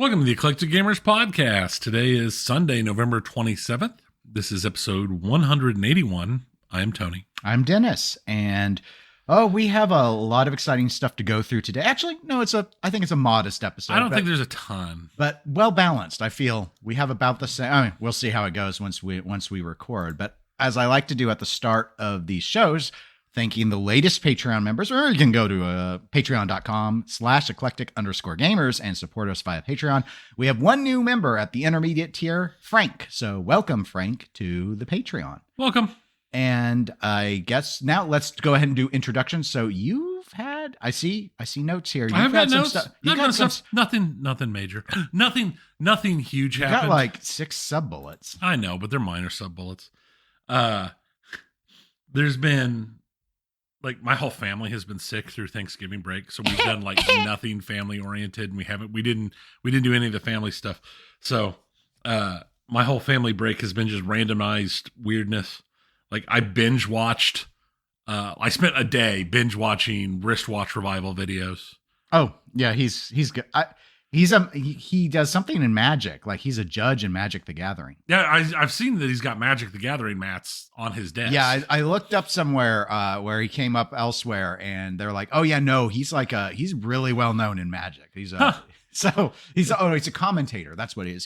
Welcome to the Eclectic Gamers Podcast. Today is Sunday, November 27th. This is episode 181. I am Tony. I'm Dennis, and we have a lot of exciting stuff to go through today. Actually, no, I think it's a modest episode. I don't think there's a ton, but well balanced. I feel we have about the same. I mean, we'll see how it goes once we record. But as I like to do at the start of these shows, thanking the latest Patreon members, or you can go to patreon.com/eclectic_gamers and support us via Patreon. We have one new member at the intermediate tier, Frank. So welcome, Frank, to the Patreon. Welcome. And I guess now let's go ahead and do introductions. So you've had, I see notes here. I've got notes. Nothing major. Nothing huge happened. You got like 6 sub-bullets. I know, but they're minor sub-bullets. There's been, like, my whole family has been sick through Thanksgiving break, so we've done like nothing family oriented, and we didn't do any of the family stuff. So my whole family break has been just randomized weirdness. Like, I binge watched. I spent a day binge watching wristwatch revival videos. Oh yeah, he's good. He does something in Magic. Like, he's a judge in Magic: The Gathering. Yeah, I've seen that he's got Magic: The Gathering mats on his desk. Yeah, I looked up somewhere where he came up elsewhere, and they're like, "Oh yeah, no, he's really well known in Magic. He's a he's a commentator. That's what he is.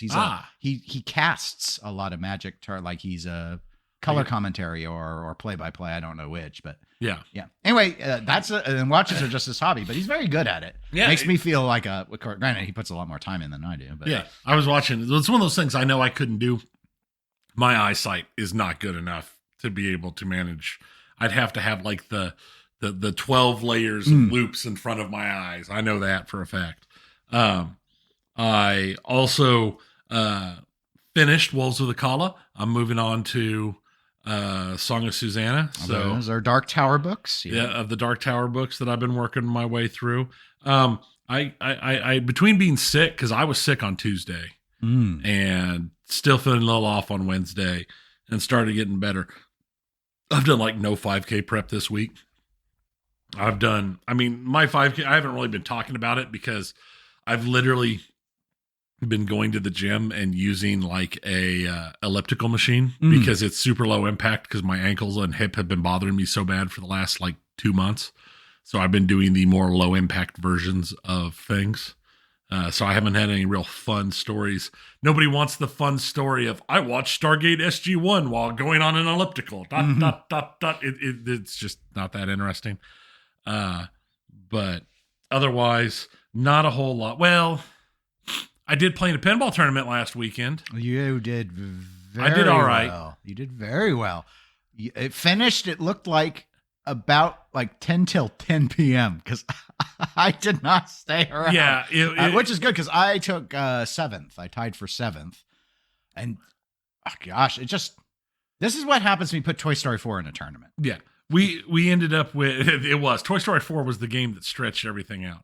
He casts a lot of Magic. Like, he's a color commentary or play by play. I don't know which, but yeah. Anyway, and watches are just his hobby, but he's very good at it. Yeah, makes me feel like granted, he puts a lot more time in than I do. But yeah, I was watching. It's one of those things I know I couldn't do. My eyesight is not good enough to be able to manage. I'd have to have like the 12 layers of loops in front of my eyes. I know that for a fact. I also finished Wolves of the Kala. I'm moving on to Song of Susanna. So those are Dark Tower books. Yeah, of the Dark Tower books that I've been working my way through. I between being sick, because I was sick on Tuesday and still feeling a little off on Wednesday and started getting better. I've done like no 5K prep this week. My 5K, I haven't really been talking about it because I've literally been going to the gym and using like a elliptical machine because it's super low impact, because my ankles and hip have been bothering me so bad for the last like 2 months. So I've been doing the more low impact versions of things. So I haven't had any real fun stories. Nobody wants the fun story of, I watched Stargate SG-1 while going on an elliptical. It's just not that interesting. But otherwise, not a whole lot. Well, I did play in a pinball tournament last weekend. You did I did all right. Well. You did very well. It finished, it looked like about like 10 till 10 p.m. because I did not stay around. Yeah. Which is good, because I took 7th. I tied for 7th. And, oh gosh, this is what happens when you put Toy Story 4 in a tournament. Yeah. We ended up with, Toy Story 4 was the game that stretched everything out.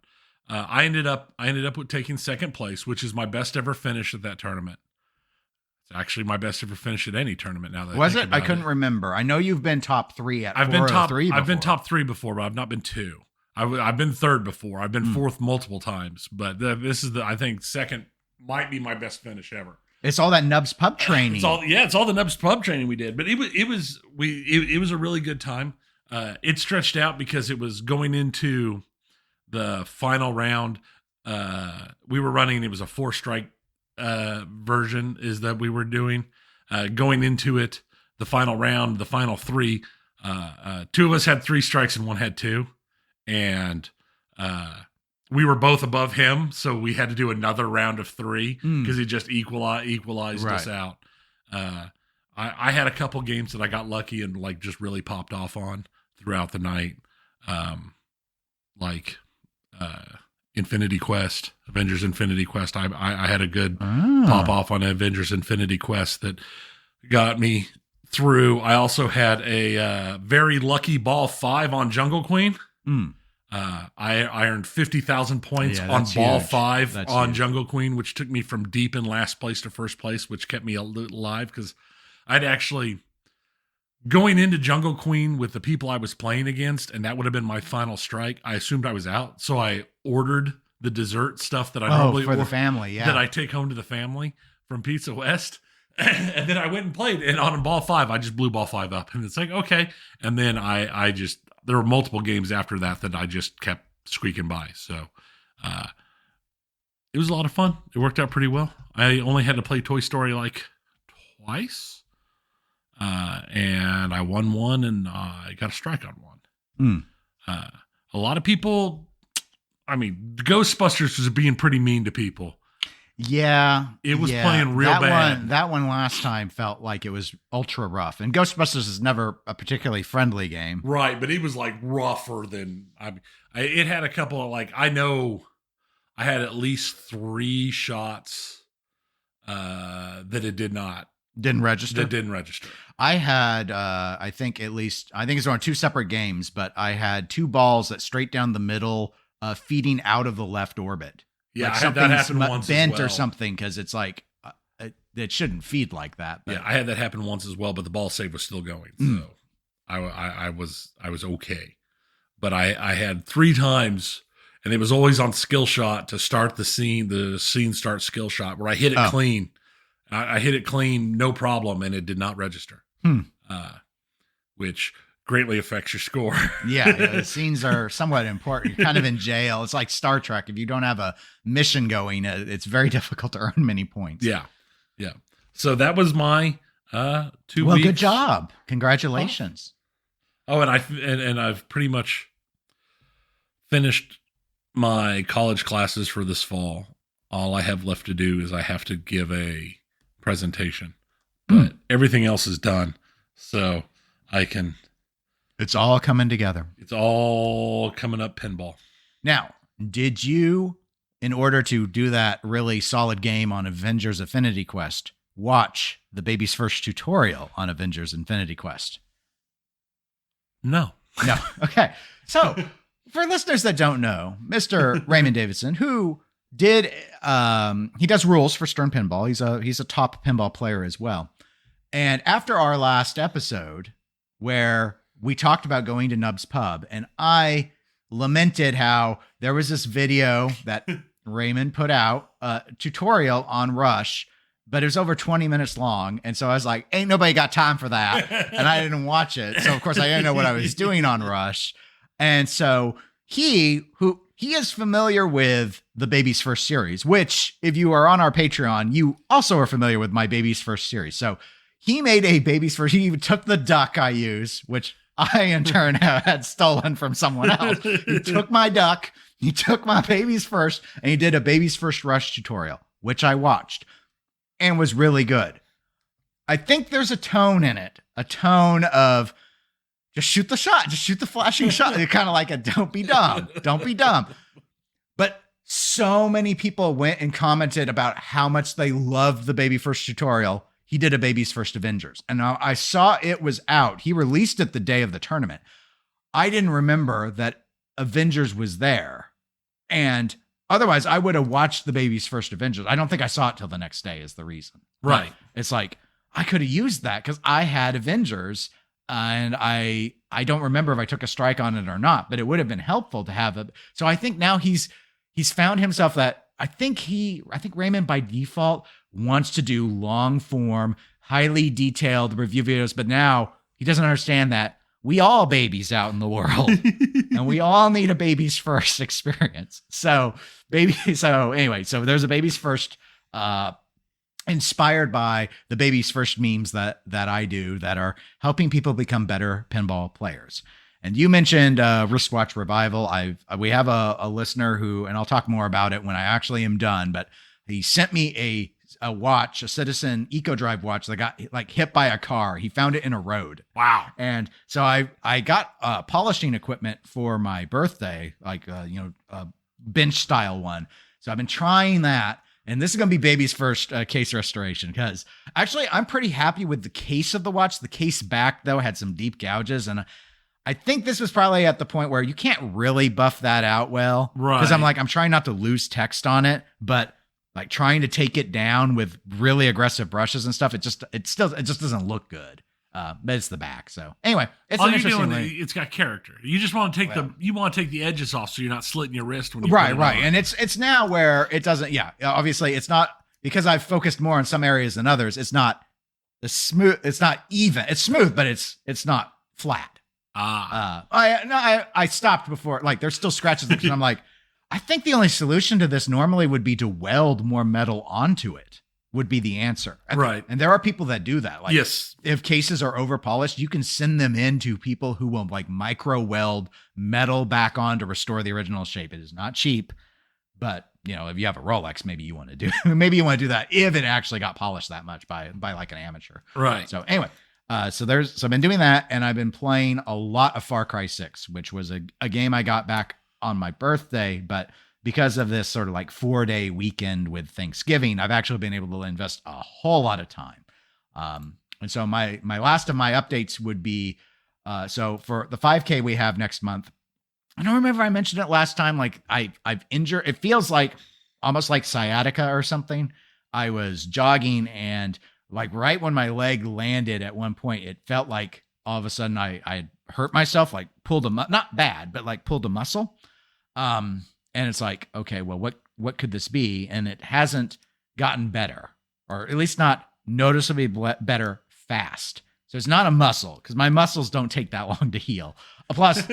I ended up with taking second place, which is my best ever finish at that tournament. It's actually my best ever finish at any tournament. Now that was it? I couldn't remember. I know you've been top 3 at. I've been top 3 before, but I've not been 2. I've been 3rd before. I've been 4th multiple times, but this is I think second might be my best finish ever. It's all that Nubs pub training. It's all the Nubs pub training we did, but it was a really good time. It stretched out because it was going into the final round. We were running, it was a 4-strike version is that we were doing. Going into it, the final round, the final 3, 2 of us had 3 strikes and 1 had 2. And we were both above him, so we had to do another round of 3 because he just equalized us out. I had a couple games that I got lucky and like just really popped off on throughout the night. Avengers Infinity Quest. I had a good pop off on Avengers Infinity Quest that got me through. I also had a very lucky ball 5 on Jungle Queen. I earned 50,000 points on ball huge. 5 that's on huge. Jungle Queen, which took me from deep in last place to first place, which kept me alive because I'd actually going into Jungle Queen with the people I was playing against, and that would have been my final strike. I assumed I was out, so I ordered the dessert stuff that I normally for the family, that I take home to the family from Pizza West. And then I went and played, and on ball 5, I just blew ball 5 up, and it's like, okay. And then I just, there were multiple games after that I just kept squeaking by. So it was a lot of fun. It worked out pretty well. I only had to play Toy Story like twice, and I won one, and I got a strike on one. A lot of people, I mean, Ghostbusters was being pretty mean to people. Yeah. It was playing real bad. That one last time felt like it was ultra rough. And Ghostbusters is never a particularly friendly game. Right, but it was like rougher than... it had a couple of like... I know I had at least 3 shots that it didn't register. That didn't register. I had, I think it's on 2 separate games, but I had 2 balls that straight down the middle, feeding out of the left orbit. Yeah, like I had that happen once bent as well. Or something, because it's like it shouldn't feed like that. But. Yeah, I had that happen once as well, but the ball save was still going, so I was okay. But I had 3 times, and it was always on skill shot to start the scene. The scene start skill shot where I hit it clean. I hit it clean, no problem, and it did not register, which greatly affects your score. yeah, the scenes are somewhat important. You're kind of in jail. It's like Star Trek. If you don't have a mission going, it's very difficult to earn many points. Yeah. So that was my 2 weeks. Well, good job. Congratulations. And I've pretty much finished my college classes for this fall. All I have left to do is I have to give a presentation, but everything else is done. So I can... It's all coming together. It's all coming up pinball. Now, did you, in order to do that really solid game on Avengers Infinity Quest, watch the baby's first tutorial on Avengers Infinity Quest? No. Okay. So for listeners that don't know, Mr. Raymond Davidson, who did, he does rules for Stern Pinball. He's a top pinball player as well. And after our last episode where we talked about going to Nub's Pub, and I lamented how there was this video that Raymond put out, a tutorial on Rush, but it was over 20 minutes long. And so I was like, ain't nobody got time for that. And I didn't watch it. So of course I didn't know what I was doing on Rush. And so he is familiar with the Baby's First series, which if you are on our Patreon, you also are familiar with my Baby's First series. So he made a Baby's First. He took the duck I use, which I in turn had stolen from someone else. He took my duck, he took my Baby's First, and he did a Baby's First Rush tutorial, which I watched and was really good. I think there's a tone in it, a tone of just shoot the shot, just shoot the flashing shot. It's kind of like a don't be dumb, don't be dumb. But so many people went and commented about how much they loved the Baby First tutorial. He did a Baby's First Avengers. And I saw it was out. He released it the day of the tournament. I didn't remember that Avengers was there. And otherwise, I would have watched the Baby's First Avengers. I don't think I saw it till the next day is the reason. Right. But it's like, I could have used that because I had Avengers. And I don't remember if I took a strike on it or not, but it would have been helpful to have it. So I think now he's found himself that I think Raymond by default wants to do long form, highly detailed review videos, but now he doesn't understand that we all babies out in the world and we all need a Baby's First experience. So there's a Baby's First, inspired by the Baby's First memes that I do that are helping people become better pinball players. And you mentioned Wristwatch Revival. We have a listener who, and I'll talk more about it when I actually am done, but he sent me a watch, a Citizen EcoDrive watch that got like hit by a car. He found it in a road. Wow. And so I got polishing equipment for my birthday, like a bench style one. So I've been trying that. And this is going to be Baby's First case restoration because actually I'm pretty happy with the case of the watch. The case back, though, had some deep gouges. And I think this was probably at the point where you can't really buff that out well. Right. Because I'm trying not to lose text on it, but like trying to take it down with really aggressive brushes and stuff, it just doesn't look good. But it's the back. So anyway, it's all an you're interesting doing, thing. it's got character. You just want to take the edges off so you're not slitting your wrist when you right. put it on. And it's now where it doesn't. Yeah, obviously it's not, because I've focused more on some areas than others. It's not smooth. It's not even. It's smooth, but it's not flat. I stopped before. Like there's still scratches because I'm like, I think the only solution to this normally would be to weld more metal onto it. Would be the answer. Right. And there are people that do that. Like, yes. If cases are over polished, you can send them in to people who will like micro weld metal back on to restore the original shape. It is not cheap, but if you have a Rolex, maybe you want to do that if it actually got polished that much by like an amateur. Right. So anyway, so I've been doing that, and I've been playing a lot of Far Cry 6, which was a game I got back on my birthday, but because of this sort of like 4-day weekend with Thanksgiving, I've actually been able to invest a whole lot of time. And so my last of my updates would be, so for the 5K we have next month, I don't remember if I mentioned it last time. Like I've injured, it feels like almost like sciatica or something. I was jogging, and like right when my leg landed at one point, it felt like all of a sudden I hurt myself, like pulled not bad, but like pulled a muscle. And it's like, okay, well, what could this be? And it hasn't gotten better, or at least not noticeably better fast. So it's not a muscle, because my muscles don't take that long to heal. Plus,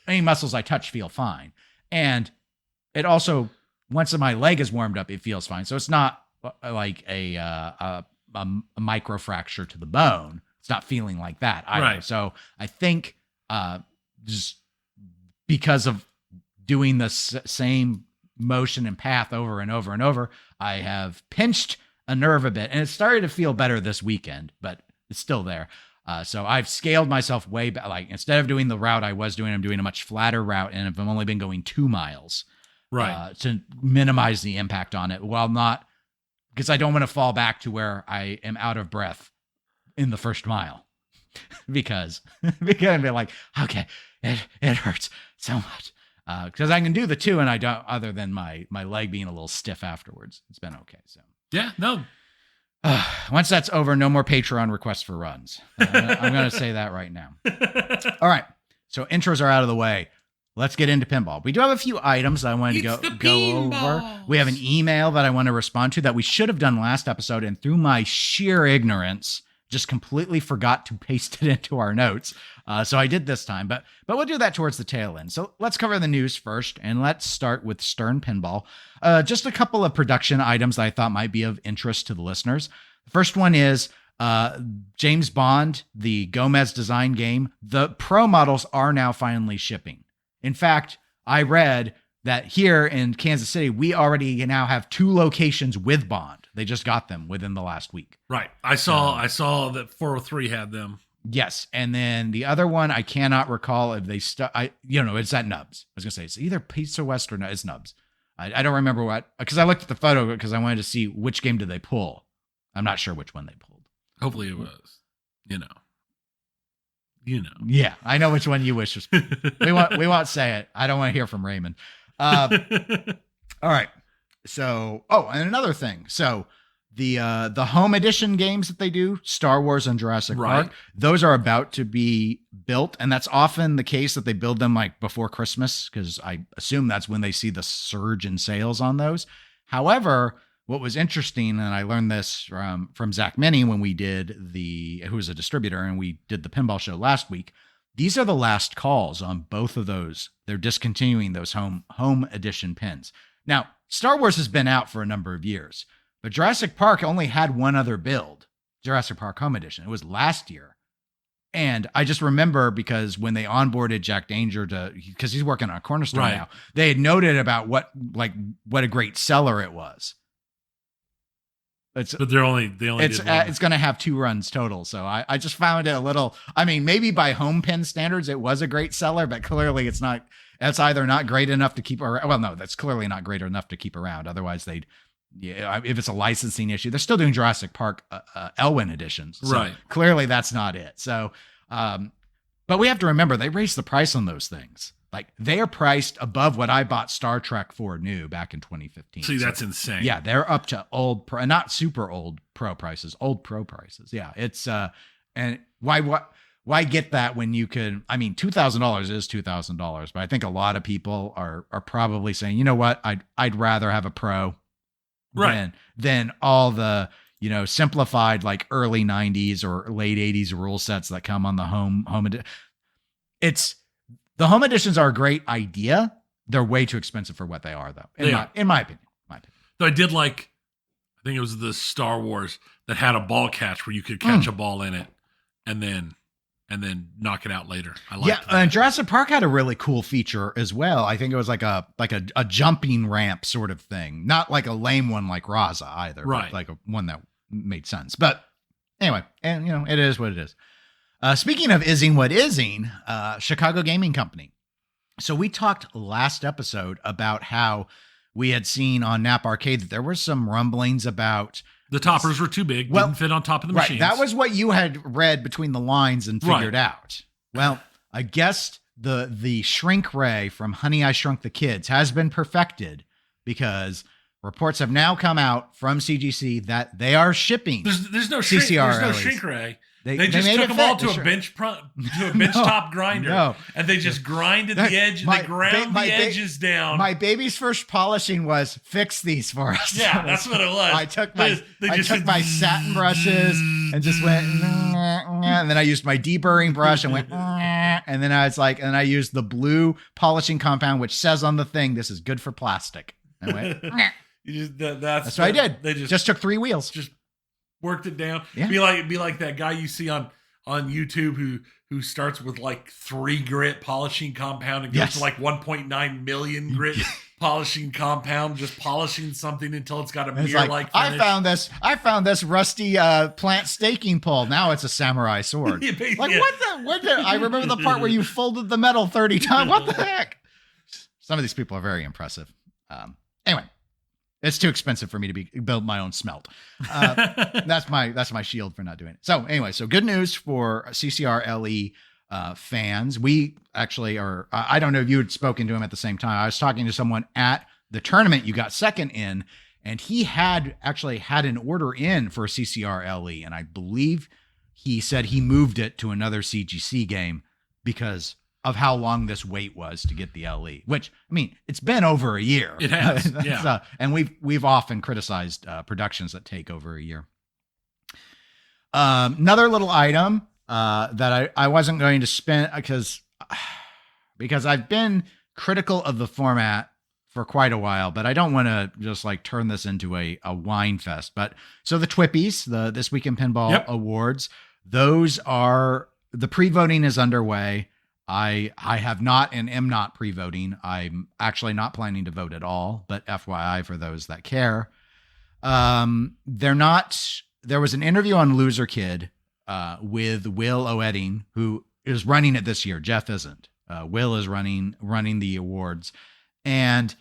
any muscles I touch feel fine. And it also, once my leg is warmed up, it feels fine. So it's not like a microfracture to the bone. It's not feeling like that either. Right. So I think just because of doing the same motion and path over and over and over, I have pinched a nerve a bit, and it started to feel better this weekend, but it's still there. So I've scaled myself way back. Like instead of doing the route I was doing, I'm doing a much flatter route, and I've only been going 2 miles, right, to minimize the impact on it, while not, because I don't want to fall back to where I am out of breath in the first mile, because I'd be like, okay, it hurts so much. Because I can do the 2, and I don't, other than my leg being a little stiff afterwards. It's been okay. So yeah, no. Once that's over, no more Patreon requests for runs. I'm going to say that right now. All right. So intros are out of the way. Let's get into pinball. We do have a few items that I wanted to go over. We have an email that I want to respond to that we should have done last episode, and through my sheer ignorance, just completely forgot to paste it into our notes. So I did this time, but we'll do that towards the tail end. So let's cover the news first, and let's start with Stern Pinball. Just a couple of production items that I thought might be of interest to the listeners. The first one is James Bond, the Gomez design game. The Pro models are now finally shipping. In fact, I read that here in Kansas City, we already now have 2 locations with Bond. They just got them within the last week. Right. I saw that 403 had them. Yes. And then the other one, I cannot recall if they it's at Nubs. I was gonna say it's either Pizza West or no, it's Nubs. I don't remember what, because I looked at the photo because I wanted to see which game did they pull. I'm not sure which one they pulled. Hopefully it was, Yeah, I know which one you wish was. we won't say it. I don't want to hear from Raymond. All right. So, and another thing. So the home edition games that they do, Star Wars and Jurassic Park, those are about to be built. And that's often the case that they build them like before Christmas, because I assume that's when they see the surge in sales on those. However, what was interesting, and I learned this from Zach Minnie when we did who was a distributor, and we did the pinball show last week. These are the last calls on both of those. They're discontinuing those home edition pins. Now, Star Wars has been out for a number of years, but Jurassic Park only had one other build, Jurassic Park Home Edition. It was last year. And I just remember, because when they onboarded Jack Danger because he's working on Cornerstone now, they had noted about what a great seller it was. But they only did one. It's going to have 2 runs total. So I just found it a little, maybe by home pin standards, it was a great seller, but clearly it's not. That's either not great enough to keep around. Well, no, that's clearly not great enough to keep around. Otherwise if it's a licensing issue, they're still doing Jurassic Park Elwyn editions. So right. Clearly that's not it. So, but we have to remember, they raised the price on those things. Like, they are priced above what I bought Star Trek for new back in 2015. See, that's insane. Yeah, they're up to not super old pro prices, old pro prices. Yeah, it's And why get that when you could, I mean, $2,000 is $2,000, but I think a lot of people are probably saying, you know what, I'd rather have a Pro than all the, simplified like early 90s or late 80s rule sets that come on the home edition. The home editions are a great idea. They're way too expensive for what they are, though. In my opinion. So I did I think it was the Star Wars that had a ball catch where you could catch a ball in it and then knock it out later. I liked that. And Jurassic Park had a really cool feature as well. I think it was like a jumping ramp sort of thing, not like a lame one like Raza either, right? But like a one that made sense. But anyway, and it is what it is. Speaking of ising what ising, Chicago Gaming Company. So we talked last episode about how we had seen on Nap Arcade that there were some rumblings about the toppers were too big, didn't fit on top of the machines. That was what you had read between the lines and figured out. Well, I guess the shrink ray from Honey, I Shrunk the Kids has been perfected because reports have now come out from CGC that they are shipping. There's no shrink. There's no shrink ray. They just took them all to a bench top grinder, and they just grinded the edge. They ground the edges down. My baby's first polishing was fix these for us. Yeah, that's what it was. I took my satin brushes and just went, and then I used my deburring brush and went, and then I was like, and I used the blue polishing compound, which says on the thing, this is good for plastic. And I went, that's what I did. They just took 3 wheels. Just worked it down. Yeah. Be like that guy you see on YouTube who starts with like 3 grit polishing compound and goes to like 1.9 million grit polishing compound, just polishing something until it's got a mirror-like finish. I found this rusty plant staking pole. Now it's a samurai sword. What the? I remember the part where you folded the metal 30 times. What the heck? Some of these people are very impressive. Anyway. It's too expensive for me to build my own smelt. That's my shield for not doing it. So anyway, good news for CCR LE fans. We actually are. I don't know if you had spoken to him at the same time. I was talking to someone at the tournament you got second in, and he had an order in for CCR LE, and I believe he said he moved it to another CGC game because of how long this wait was to get the LE, which, I mean, it's been over a year. It has, yeah. And we've often criticized productions that take over a year. Another little item that I wasn't going to spend because I've been critical of the format for quite a while, but I don't want to just like turn this into a wine fest. But so the TWIPYs, the This Week in Pinball Awards, those are, the pre-voting is underway. I have not and am not pre-voting. I'm actually not planning to vote at all, but FYI for those that care. There was an interview on Loser Kid with Will O'Edding, who is running it this year. Jeff isn't. Will is running the awards. And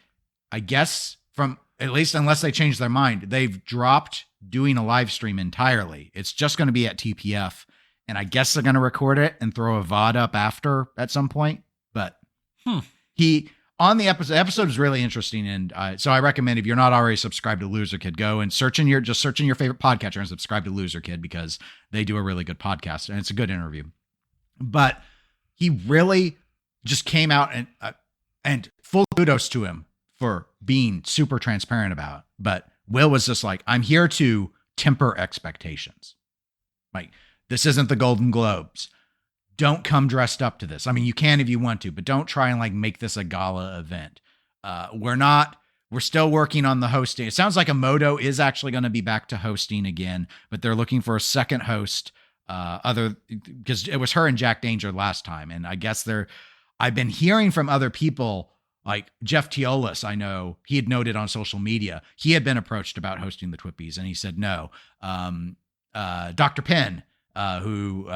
I guess from, at least unless they change their mind, they've dropped doing a live stream entirely. It's just going to be at TPF. And I guess they're going to record it and throw a VOD up after at some point. But he, on the episode is really interesting. And so I recommend, if you're not already subscribed to Loser Kid, go and search in your favorite podcatcher and subscribe to Loser Kid, because they do a really good podcast and it's a good interview. But he really just came out and full kudos to him for being super transparent about it. But Will was just like, I'm here to temper expectations. Like, this isn't the Golden Globes. Don't come dressed up to this. I mean, you can if you want to, but don't try and like make this a gala event. We're still working on the hosting. It sounds like Emoto is actually going to be back to hosting again, but they're looking for a second host, because it was her and Jack Danger last time. And I guess I've been hearing from other people, like Jeff Teolis, I know he had noted on social media, he had been approached about hosting the TWIPYs and he said no. Dr. Penn, who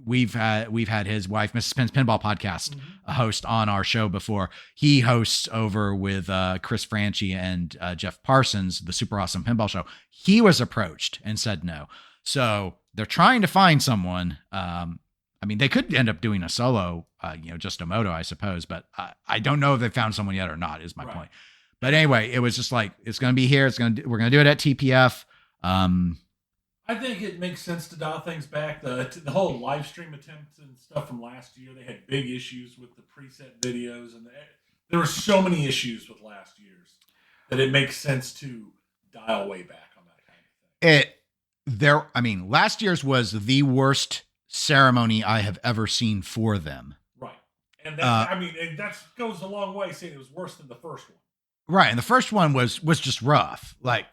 we've had his wife, Mrs. Penn's Pinball Podcast, host on our show before. He hosts over with Chris Franchi and Jeff Parsons, the Super Awesome Pinball Show. He was approached and said no. So they're trying to find someone. I mean, they could end up doing a solo, just a moto, I suppose. But I don't know if they found someone yet or not, is my point. But anyway, it was just like, it's going to be here. We're going to do it at TPF. I think it makes sense to dial things back. The whole live stream attempts and stuff from last year, they had big issues with the preset videos, and there were so many issues with last year's that it makes sense to dial way back on that kind of thing. Last year's was the worst ceremony I have ever seen for them. Right. And that goes a long way saying it was worse than the first one. Right. And the first one was just rough. Like,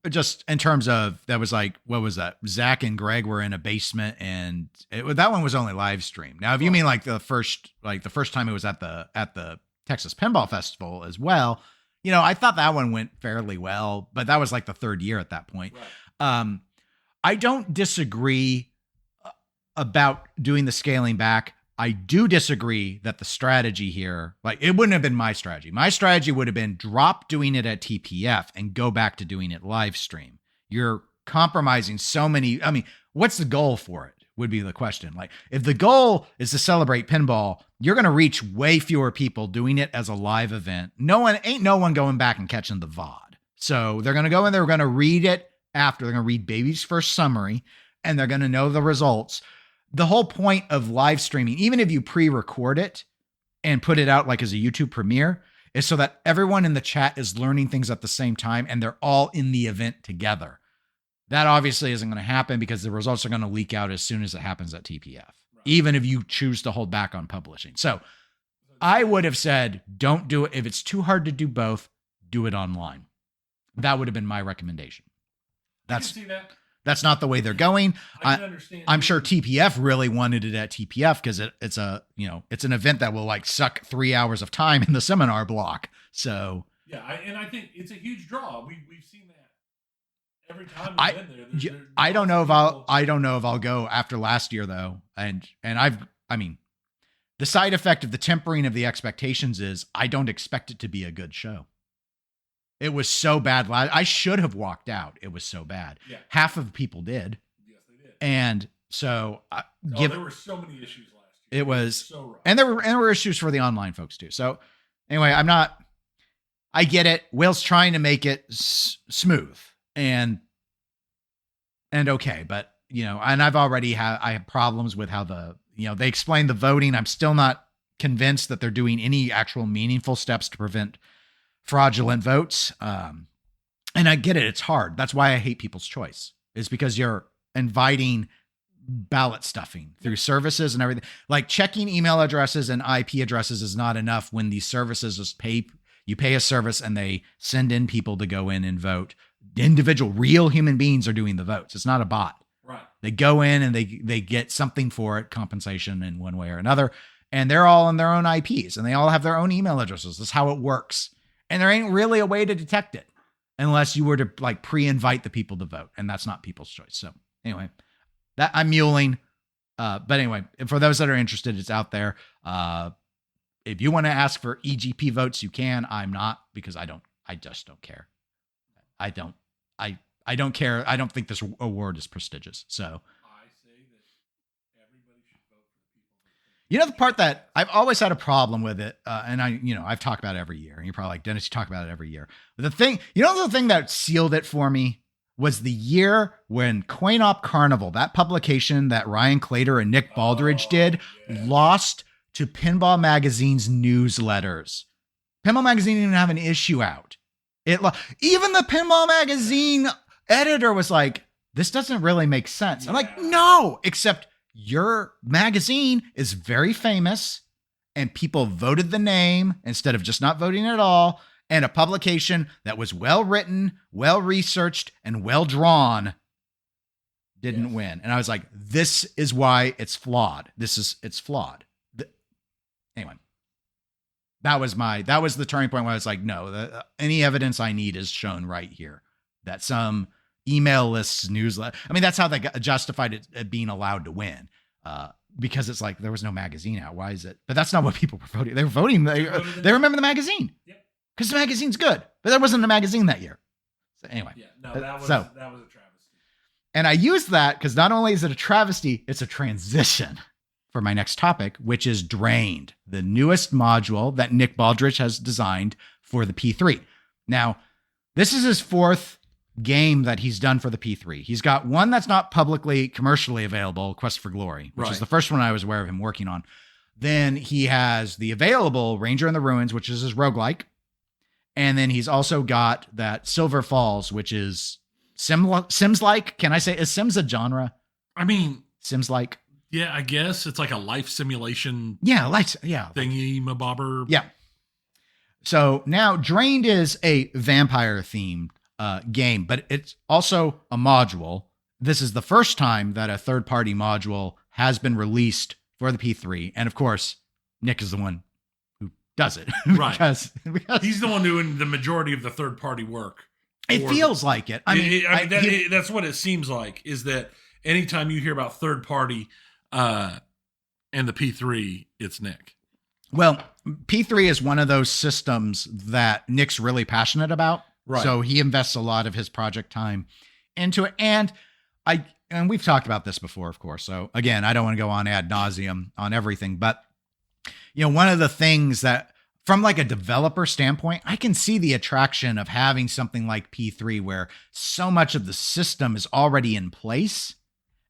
just in terms of, that was like, what was that? Zach and Greg were in a basement, and that one was only live stream. Now, if you mean like the first time it was at the Texas Pinball Festival as well, I thought that one went fairly well, but that was like the third year at that point. Right. I don't disagree about doing the scaling back. I do disagree that the strategy here, like, it wouldn't have been my strategy. My strategy would have been drop doing it at TPF and go back to doing it live stream. You're compromising so many. What's the goal for it would be the question. Like, if the goal is to celebrate pinball, you're going to reach way fewer people doing it as a live event. No one going back and catching the VOD. So they're going to go in, they're going to read it after. They're going to read Baby's first summary, and they're going to know the results. The whole point of live streaming, even if you pre-record it and put it out like as a YouTube premiere, is so that everyone in the chat is learning things at the same time and they're all in the event together. That obviously isn't going to happen because the results are going to leak out as soon as it happens at TPF, right, even if you choose to hold back on publishing. So I would have said, don't do it. If it's too hard to do both, do it online. That would have been my recommendation. I can see that. That's not the way they're going. I can understand. I'm sure TPF really wanted it at TPF because it's an event that will like suck 3 hours of time in the seminar block. So yeah, I think it's a huge draw. We've seen that every time we've been there. I don't know if I'll go after last year though, and the side effect of the tempering of the expectations is I don't expect it to be a good show. It was so bad. I should have walked out. It was so bad. Yeah. Half of the people did. Yes, they did. And so there were so many issues last year. It was so rough. And there were issues for the online folks too. So anyway, I get it. Will's trying to make it smooth and okay, but and I have problems with how they explain the voting. I'm still not convinced that they're doing any actual meaningful steps to prevent fraudulent votes. And I get it. It's hard. That's why I hate People's Choice, is because you're inviting ballot stuffing through services and everything. Like, checking email addresses and IP addresses is not enough when these services just you pay a service and they send in people to go in and vote. Individual real human beings are doing the votes. It's not a bot. Right. They go in and they get something for it, compensation in one way or another. And they're all on their own IPs and they all have their own email addresses. That's how it works. And there ain't really a way to detect it unless you were to like pre-invite the people to vote. And that's not People's Choice. So anyway, that I'm muling. But anyway, for those that are interested, it's out there. If you want to ask for EGP votes, you can. I'm not, because I just don't care. I don't care. I don't think this award is prestigious. So I say that everybody should vote for the people. The part that I've always had a problem with it, and I've talked about it every year, and you're probably like, Dennis, you talk about it every year. But the thing that sealed it for me was the year when Coin Op Carnival, that publication that Ryan Clater and Nick Baldridge did, lost to Pinball Magazine's newsletters. Pinball Magazine didn't even have an issue out. Even the Pinball Magazine editor was like, this doesn't really make sense. I'm like, no, except your magazine is very famous and people voted the name instead of just not voting at all. And a publication that was well written, well researched, and well drawn didn't win. And I was like, this is why it's flawed. It's flawed. Anyway, that was the turning point where I was like, no, any evidence I need is shown right here. That some email lists, newsletter. I mean, that's how they justified it being allowed to win. Because it's like, there was no magazine out. Why is it? But that's not what people were voting. They were voting. They remember the magazine. Yep. Because the magazine's good. But there wasn't a magazine that year. So anyway. Yeah, no, that was a travesty. And I use that because not only is it a travesty, it's a transition for my next topic, which is Drained, the newest module that Nick Baldridge has designed for the P3. Now, this is his fourth game that he's done for the P3. He's got one that's not publicly commercially available, Quest for Glory, which is the first one I was aware of him working on. Then he has the available Ranger in the Ruins, which is his roguelike. And then he's also got that Silver Falls, which is Sims-like. Can I say, is Sims a genre? I mean, Sims-like. Yeah, I guess it's like a life simulation. Thingy mabobber. Yeah. So now Drained is a vampire themed game, but it's also a module. This is the first time that a third-party module has been released for the P3. And of course, Nick is the one who does it. Right. because he's the one doing the majority of the third-party work. It feels like it. That's what it seems like, is that anytime you hear about third-party and the P3, it's Nick. Well, P3 is one of those systems that Nick's really passionate about. Right. So he invests a lot of his project time into it. And we've talked about this before, of course. So again, I don't want to go on ad nauseum on everything, but one of the things that from like a developer standpoint, I can see the attraction of having something like P3 where so much of the system is already in place.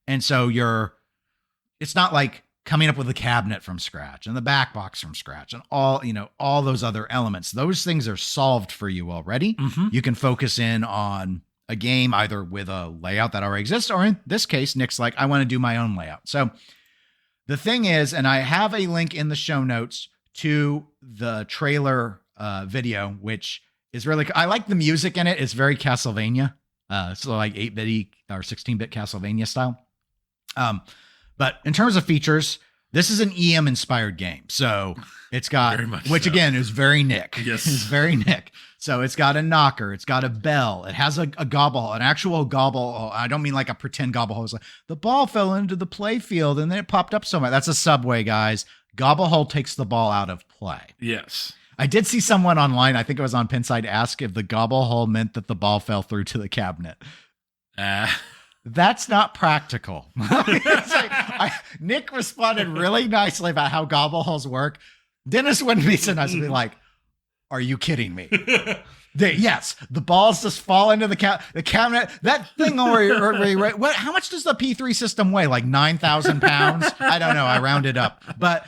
And so it's not like coming up with a cabinet from scratch and the back box from scratch and all those other elements. Those things are solved for you already. Mm-hmm. You can focus in on a game either with a layout that already exists, or in this case, Nick's like, I want to do my own layout. So the thing is, and I have a link in the show notes to the trailer video, which is really, I like the music in it. It's very Castlevania. So like 8-bit or 16-bit Castlevania style. But in terms of features, this is an EM inspired game. So it's got, again is very Nick. Yes. It's very Nick. So it's got a knocker. It's got a bell. It has a gobble, an actual gobble. I don't mean like a pretend gobble hole. It's like the ball fell into the play field and then it popped up somewhere. That's a Subway, guys. Gobble hole takes the ball out of play. Yes. I did see someone online, I think it was on Pinside, ask if the gobble hole meant that the ball fell through to the cabinet. That's not practical. Nick responded really nicely about how gobble holes work. Dennis wouldn't be so nice to be like, are you kidding me? Yes, the balls just fall into the cabinet. That thing how much does the P3 system weigh? Like 9,000 pounds? I don't know. I rounded up. But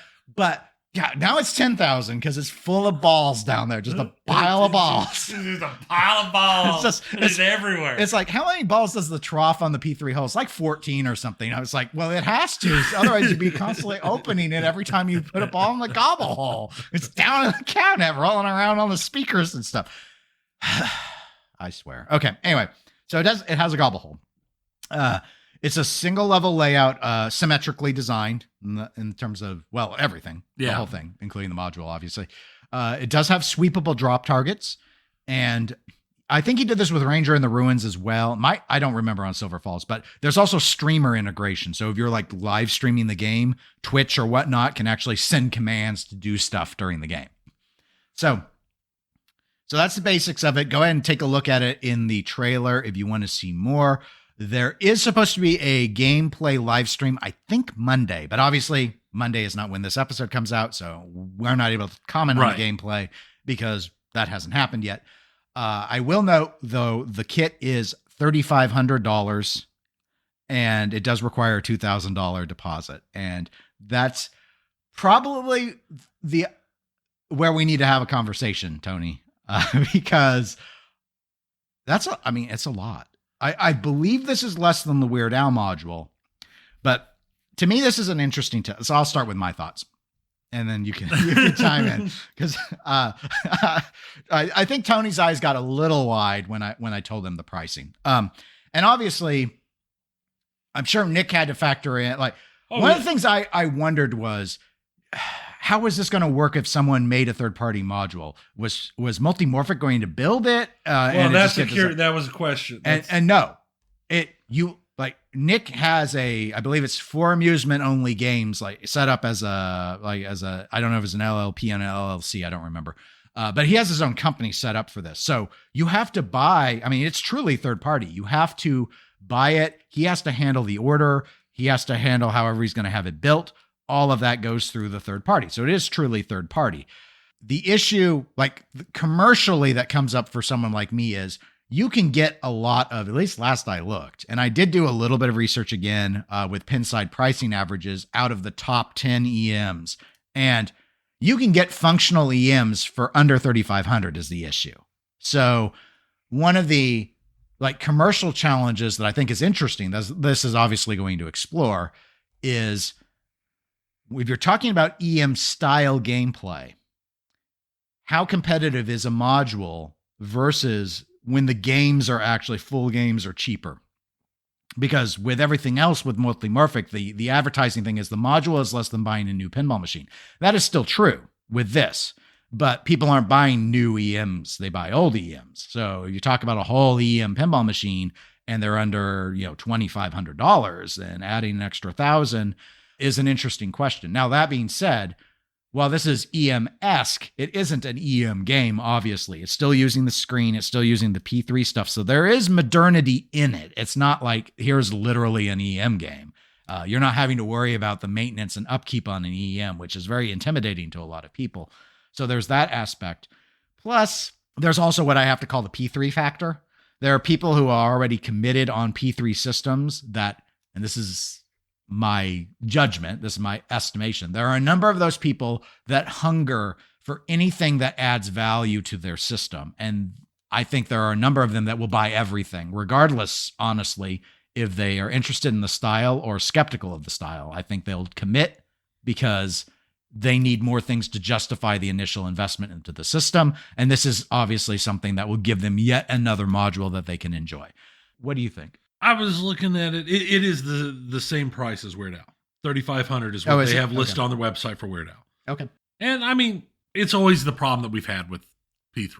yeah, now it's 10,000 because it's full of balls down there. Just a pile of balls. There's a pile of balls. It's everywhere. It's like, how many balls does the trough on the P3 hold? It's like 14 or something. I was like, well, it has to. Otherwise, you'd be constantly opening it every time you put a ball in the gobble hole. It's down in the cabinet, rolling around on the speakers and stuff. I swear. Okay. Anyway, so it has a gobble hole. It's a single level layout, symmetrically designed in terms of, everything, the whole thing, including the module, obviously. It does have sweepable drop targets. And I think he did this with Ranger in the Ruins as well. I don't remember on Silver Falls, but there's also streamer integration. So if you're like live streaming the game, Twitch or whatnot can actually send commands to do stuff during the game. So that's the basics of it. Go ahead and take a look at it in the trailer if you want to see more. There is supposed to be a gameplay live stream, I think Monday, but obviously Monday is not when this episode comes out, so we're not able to comment on the gameplay because that hasn't happened yet. I will note, though, the kit is $3,500, and it does require a $2,000 deposit, and that's probably where we need to have a conversation, Tony, because it's a lot. I believe this is less than the Weird Al module, but to me, this is an interesting test. So I'll start with my thoughts, and then you can chime in because I think Tony's eyes got a little wide when I told him the pricing. And obviously, I'm sure Nick had to factor in one of the things I wondered was, how is this going to work if someone made a third-party module? Was Multimorphic going to build it? That was a question. And no, Nick has I believe it's for amusement only games, set up as I don't know if it's an LLP and an LLC, I don't remember. But he has his own company set up for this. So you have to buy, it's truly third-party. You have to buy it. He has to handle the order. He has to handle however he's going to have it built. All of that goes through the third party. So it is truly third party. The issue, commercially, that comes up for someone like me is you can get a lot of, at least last I looked, and I did do a little bit of research again with Pinside pricing averages out of the top 10 EMs. And you can get functional EMs for under 3,500 is the issue. So one of the like commercial challenges that I think is interesting, this is obviously going to explore, is if you're talking about EM style gameplay, how competitive is a module versus when the games are actually full games or cheaper? Because with everything else with Multimorphic, the advertising thing is the module is less than buying a new pinball machine. That is still true with this, but people aren't buying new EMs. They buy old EMs. So if you talk about a whole EM pinball machine and they're under, $2,500, and adding an extra 1,000 is an interesting question. Now, that being said, while this is EM-esque, it isn't an EM game, obviously. It's still using the screen. It's still using the P3 stuff. So there is modernity in it. It's not like here's literally an EM game. You're not having to worry about the maintenance and upkeep on an EM, which is very intimidating to a lot of people. So there's that aspect. Plus, there's also what I have to call the P3 factor. There are people who are already committed on P3 systems that, and this is my judgment, this is my estimation, there are a number of those people that hunger for anything that adds value to their system. And I think there are a number of them that will buy everything, regardless, honestly, if they are interested in the style or skeptical of the style. I think they'll commit because they need more things to justify the initial investment into the system. And this is obviously something that will give them yet another module that they can enjoy. What do you think? I was looking at it. It is the same price as Weird Al. 3,500 is what they have listed on their website for Weird Al. Okay. And I mean, it's always the problem that we've had with P3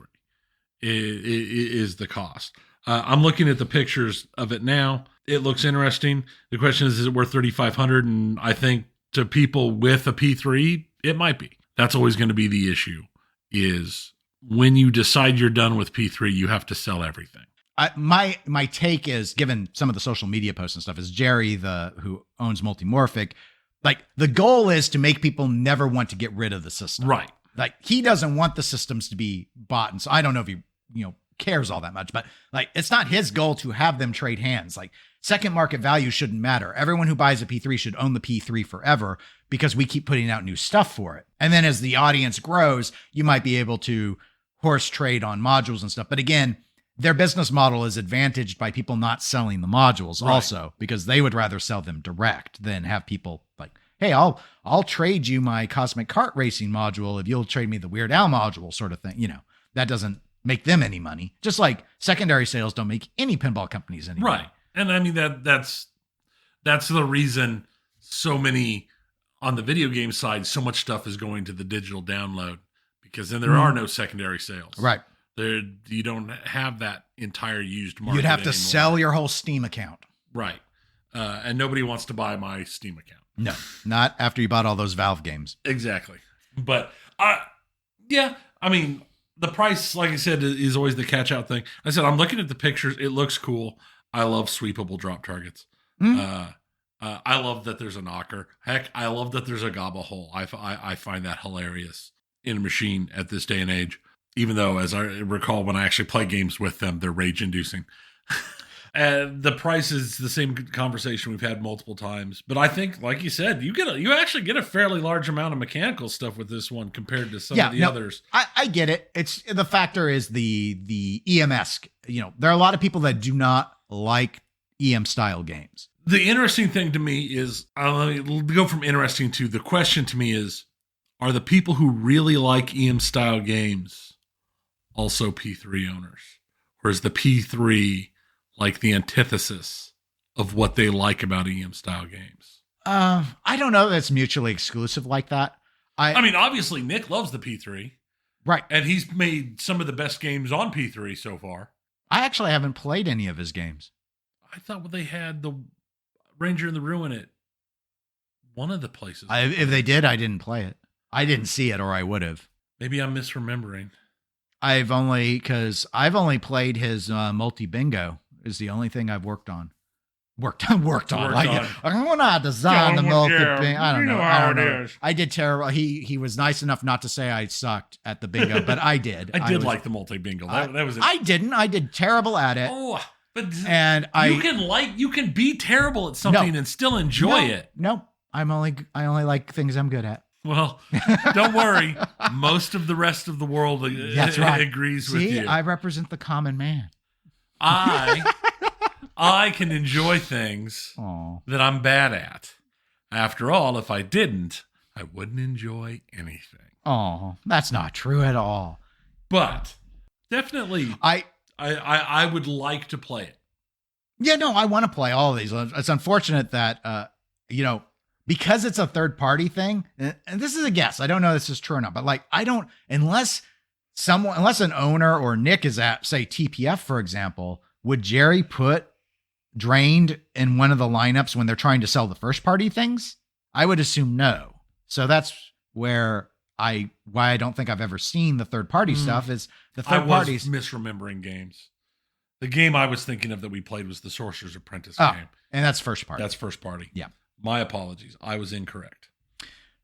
is the cost. I'm looking at the pictures of it now. It looks interesting. The question is it worth 3,500? And I think to people with a P3, it might be. That's always going to be the issue, is when you decide you're done with P3, you have to sell everything. My take is, given some of the social media posts and stuff, is Jerry, who owns Multimorphic, like the goal is to make people never want to get rid of the system. Right. Like he doesn't want the systems to be bought. And so I don't know if he, cares all that much, but like, it's not his goal to have them trade hands. Like second market value shouldn't matter. Everyone who buys a P3 should own the P3 forever because we keep putting out new stuff for it. And then as the audience grows, you might be able to horse trade on modules and stuff. But again, their business model is advantaged by people not selling the modules also, because they would rather sell them direct than have people like, hey, I'll trade you my Cosmic Kart Racing module if you'll trade me the Weird Al module sort of thing. That doesn't make them any money. Just like secondary sales don't make any pinball companies any money. Right. And I mean, that's the reason so many on the video game side, so much stuff is going to the digital download, because then there are no secondary sales. Right. You don't have that entire used market. You'd have to anymore. sell your whole Steam account. Right. And nobody wants to buy my Steam account. No, not after you bought all those Valve games. Exactly. But yeah, I mean, the price, like I said, is always the catch out thing. I said, I'm looking at the pictures. It looks cool. I love sweepable drop targets. I love that there's a knocker. Heck, I love that there's a gobble hole. I find that hilarious in a machine at this day and age. Even though, as I recall, when I actually play games with them, they're rage-inducing. And the price is the same conversation we've had multiple times. But I think, like you said, you actually get a fairly large amount of mechanical stuff with this one compared to some of the others. I get it. It's the factor is the EM-esque. There are a lot of people that do not like EM-style games. The interesting thing to me is, let me go from interesting to the question to me is, are the people who really like EM-style games also P3 owners? Or is the P3 like the antithesis of what they like about EM style games? I don't know that it's mutually exclusive like that. I mean, obviously Nick loves the P3. Right. And he's made some of the best games on P3 so far. I actually haven't played any of his games. I thought they had the Ranger in the Ruin at one of the places. If they did, I didn't play it. I didn't see it, or I would have. Maybe I'm misremembering. I've only played his multi bingo is the only thing I've worked on. worked on. I'm gonna design the milk. I don't know. I did terrible. He was nice enough not to say I sucked at the bingo, but I did. I did like the multi bingo. That was. I didn't. I did terrible at it. Oh, but you can be terrible at something and still enjoy it. No, I only like things I'm good at. Well, don't worry. Most of the rest of the world agrees with you. I represent the common man. I can enjoy things that I'm bad at. After all, if I didn't, I wouldn't enjoy anything. Oh, that's not true at all. But definitely, I would like to play it. Yeah, no, I want to play all of these. It's unfortunate that, because it's a third party thing, and this is a guess. I don't know if this is true or not, but like, unless an owner or Nick is at, say, TPF, for example, would Jerry put Drained in one of the lineups when they're trying to sell the first party things? I would assume no. So that's why I don't think I've ever seen the third party stuff is the third parties. Misremembering games. The game I was thinking of that we played was the Sorcerer's Apprentice game. And that's first party. That's first party. Yeah. My apologies. I was incorrect.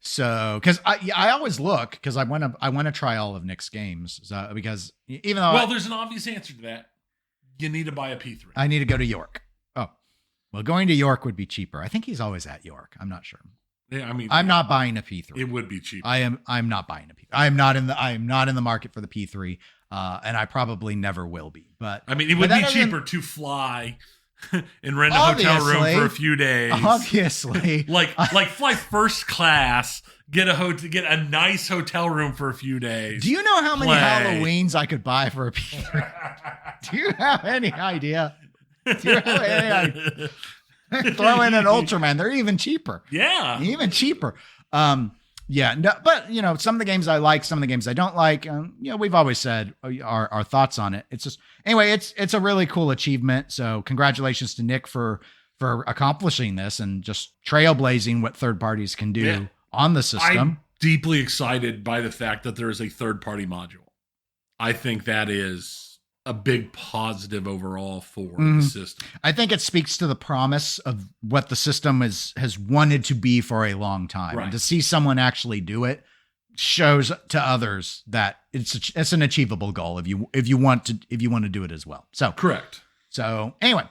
So, because I always look, because I want to try all of Nick's games. So, because even though there's an obvious answer to that. You need to buy a P3. I need to go to York. Oh, well, going to York would be cheaper. I think he's always at York. I'm not sure. Yeah, I mean, I'm not buying a P3. It would be cheaper. I'm not buying a P3. I am not in the market for the P3, and I probably never will be. But I mean, it would be cheaper to fly and rent a hotel room for a few days. Obviously, like fly first class, get a nice hotel room for a few days. Do you know how many Halloweens I could buy for a P3? Do you have any idea? Throw in an Ultraman. They're even cheaper. Yeah. Even cheaper. Yeah. No, but, some of the games I like, some of the games I don't like. We've always said our thoughts on it. It's just, anyway, it's a really cool achievement. So congratulations to Nick for accomplishing this and just trailblazing what third parties can do on the system. I'm deeply excited by the fact that there is a third party module. I think that is a big positive overall for the system. I think it speaks to the promise of what the system has wanted to be for a long time. Right. And to see someone actually do it shows to others that it's an achievable goal if you want to do it as well. So correct. So anyway,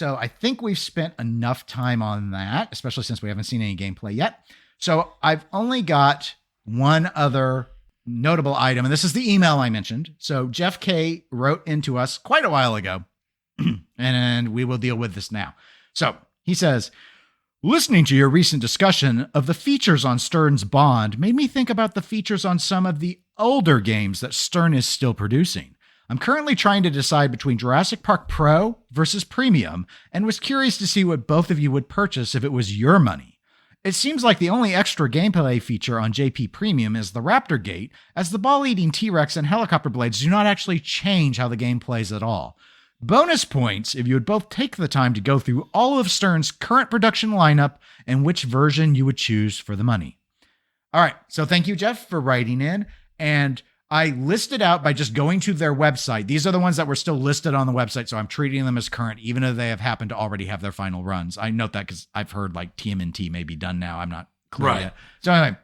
I think we've spent enough time on that, especially since we haven't seen any gameplay yet. So I've only got one other notable item, and this is the email I mentioned. So Jeff K wrote into us quite a while ago, and we will deal with this now. So he says, listening to your recent discussion of the features on Stern's Bond made me think about the features on some of the older games that Stern is still producing. I'm currently trying to decide between Jurassic Park Pro versus Premium, and was curious to see what both of you would purchase if it was your money. It seems like the only extra gameplay feature on JP Premium is the Raptor Gate, as the ball-eating T-Rex and helicopter blades do not actually change how the game plays at all. Bonus points if you would both take the time to go through all of Stern's current production lineup and which version you would choose for the money. All right, so thank you, Jeff, for writing in. And I listed out by just going to their website. These are the ones that were still listed on the website, so I'm treating them as current, even though they have happened to already have their final runs. I note that because I've heard like TMNT may be done now. I'm not clear yet. So anyway,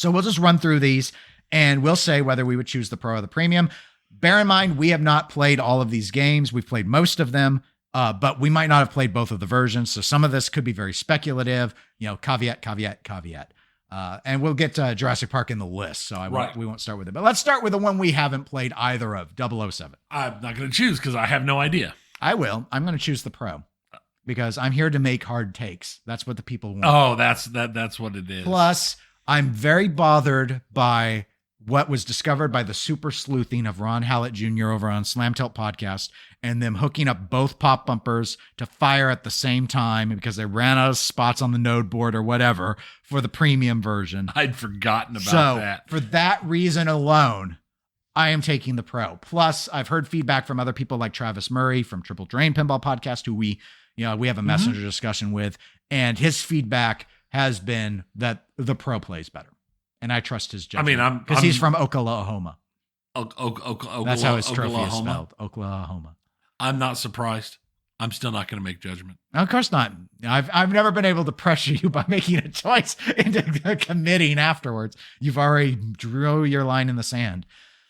we'll just run through these, and we'll say whether we would choose the Pro or the Premium. Bear in mind, we have not played all of these games. We've played most of them, but we might not have played both of the versions, so some of this could be very speculative. Caveat. And we'll get Jurassic Park in the list, so we won't start with it. But let's start with the one we haven't played either of, 007. I'm not going to choose because I have no idea. I will. I'm going to choose the Pro because I'm here to make hard takes. That's what the people want. Oh, that's what it is. Plus, I'm very bothered by what was discovered by the super sleuthing of Ron Hallett Jr. over on Slam Tilt Podcast and them hooking up both pop bumpers to fire at the same time because they ran out of spots on the node board or whatever for the premium version. I'd forgotten about that. For that reason alone, I am taking the Pro. Plus, I've heard feedback from other people like Travis Murray from Triple Drain Pinball Podcast, who we have a messenger discussion with, and his feedback has been that the Pro plays better. And I trust his judgment. I mean, because he's from Oklahoma. That's how his trophy is spelled. Oklahoma. I'm not surprised. I'm still not going to make judgment. Of course not. I've never been able to pressure you by making a choice into committing afterwards. You've already drew your line in the sand.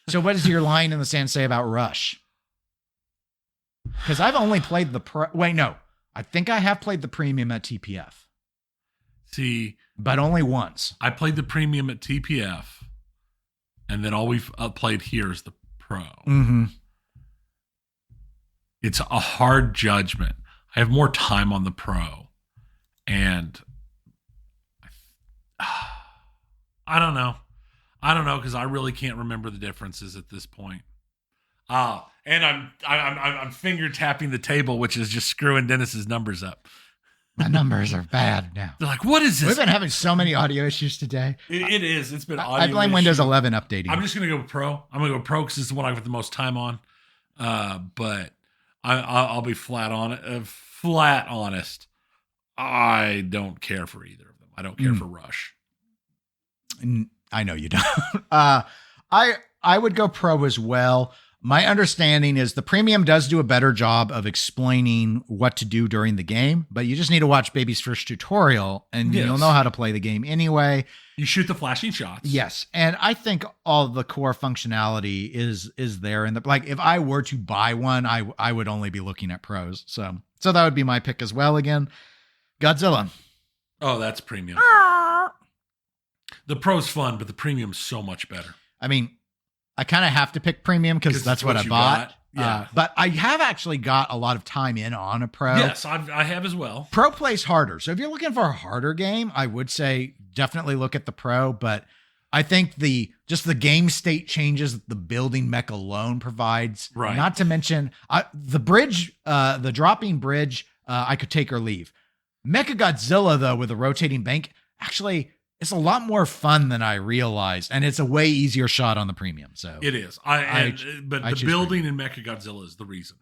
So what does your line in the sand say about Rush? Because I've only played the pro. Wait, no. I think I have played the premium at TPF. See, but only once. I played the premium at TPF, and then all we've played here is the pro. Mm-hmm. It's a hard judgment. I have more time on the pro, and I don't know. Because I really can't remember the differences at this point. And I'm finger tapping the table, which is just screwing Dennis's numbers up. My numbers are bad now. They're like, what is this? We've been having so many audio issues today. It is. It's been audio. I blame Windows 11 updating. I'm just going to go pro. I'm going to go pro because it's the one I've got the most time on. But I'll be flat honest. I don't care for either of them. I don't care for Rush. I know you don't. I would go pro as well. My understanding is the premium does do a better job of explaining what to do during the game, but you just need to watch Baby's first tutorial and you'll know how to play the game anyway. You shoot the flashing shots. Yes. And I think all the core functionality is there. And like, if I were to buy one, I would only be looking at pros. So that would be my pick as well. Again, Godzilla. Oh, that's premium. The pro's fun, but the premium's so much better. I mean, I kind of have to pick premium because that's what I bought. Yeah. But I have actually got a lot of time in on a pro. Yes, I have as well. Pro plays harder. So if you're looking for a harder game, I would say definitely look at the pro. But I think the game state changes that the building mech alone provides. Right. Not to mention the bridge, the dropping bridge, I could take or leave. Mechagodzilla, though, with a rotating bank, actually, it's a lot more fun than I realized, and it's a way easier shot on the premium. So it is. But the building in Mechagodzilla is the reason.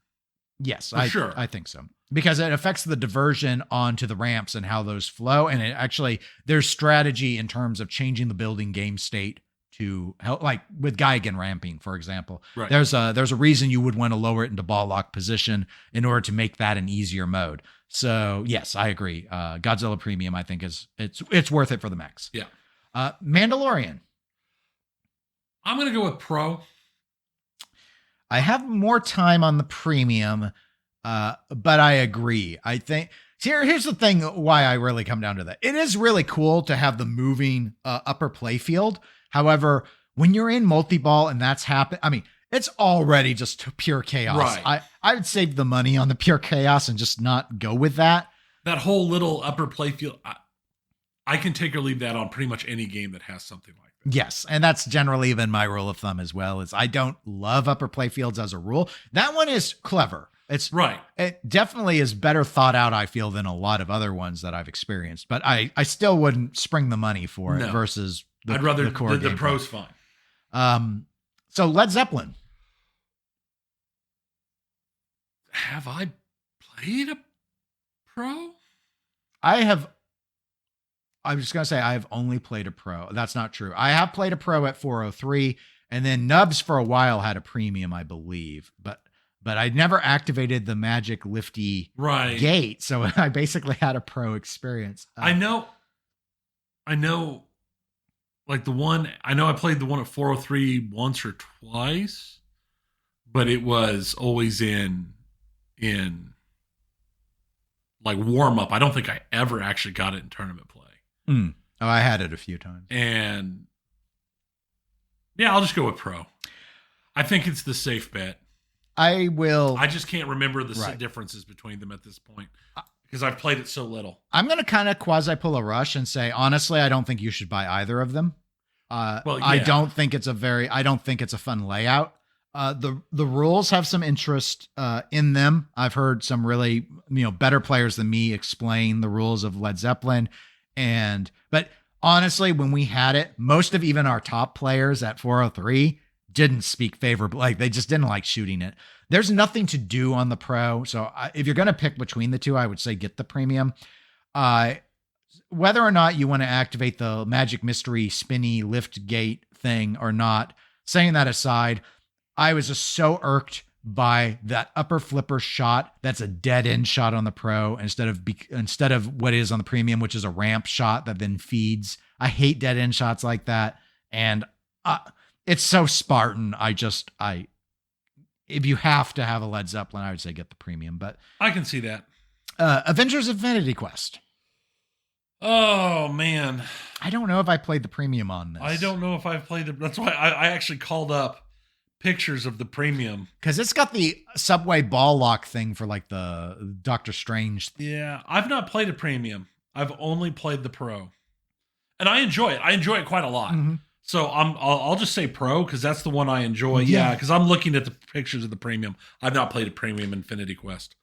Yes, sure. I think so, because it affects the diversion onto the ramps and how those flow, and it actually there's strategy in terms of changing the building game state to help, like with Geigen ramping, for example. Right. There's a reason you would want to lower it into ball lock position in order to make that an easier mode. So yes, I agree. Godzilla Premium, I think it's worth it for the mechs. Yeah. Mandalorian. I'm gonna go with pro. I have more time on the premium, but I agree. I think here's the thing why I really come down to that. It is really cool to have the moving upper play field. However, when you're in multi-ball and that's happened, I mean, it's already just pure chaos. Right. I would save the money on the pure chaos and just not go with that. That whole little upper play field, I can take or leave that on pretty much any game that has something like that. Yes, and that's generally been my rule of thumb as well, is I don't love upper play fields as a rule. That one is clever. It's right. It definitely is better thought out, I feel, than a lot of other ones that I've experienced. But I still wouldn't spring the money for it versus I'd rather the core the pro's fine. So Led Zeppelin. Have I played a pro? I'm just going to say I have only played a pro. That's not true. I have played a pro at 403, and then Nubs for a while had a premium, I believe. But I never activated the magic lifty gate, so I basically had a pro experience. I know. Like the one, I know I played the one at 403 once or twice, but it was always in like warm up. I don't think I ever actually got it in tournament play. Oh, I had it a few times. And yeah, I'll just go with pro. I think it's the safe bet. I just can't remember the differences between them at this point because I've played it so little. I'm going to kind of quasi pull a Rush and say, honestly, I don't think you should buy either of them. I don't think it's a fun layout. The rules have some interest in them. I've heard some really, better players than me explain the rules of Led Zeppelin. But honestly, when we had it, most of even our top players at 403 didn't speak favorably. Like they just didn't like shooting it. There's nothing to do on the pro. So if you're going to pick between the two, I would say get the premium. Whether or not you want to activate the magic mystery spinny lift gate thing or not, saying that aside, I was just so irked by that upper flipper shot that's a dead end shot on the Pro instead of what is on the premium, which is a ramp shot that then feeds. I hate dead end shots like that, and it's so Spartan. If you have to have a Led Zeppelin, I would say get the premium, but I can see that. Avengers Infinity Quest. Oh man, I don't know if I played the premium on this. I don't know if I've played that's why I actually called up pictures of the premium, because it's got the subway ball lock thing for like the Doctor Strange. Yeah, I've not played a premium. I've only played the Pro, and I enjoy it. I enjoy it quite a lot. Mm-hmm. So I'll just say Pro because that's the one I enjoy. Yeah, because I'm looking at the pictures of the premium. I've not played a premium Infinity Quest.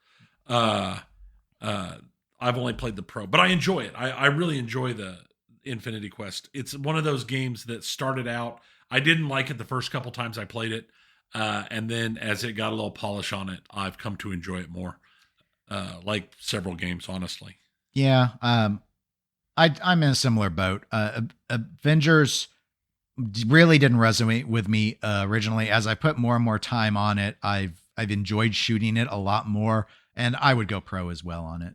I've only played the Pro, but I enjoy it. I really enjoy the Infinity Quest. It's one of those games that started out, I didn't like it the first couple times I played it. And then as it got a little polish on it, I've come to enjoy it more. Like several games, honestly. Yeah. I'm in a similar boat. Avengers really didn't resonate with me originally. As I put more and more time on it, I've enjoyed shooting it a lot more. And I would go Pro as well on it.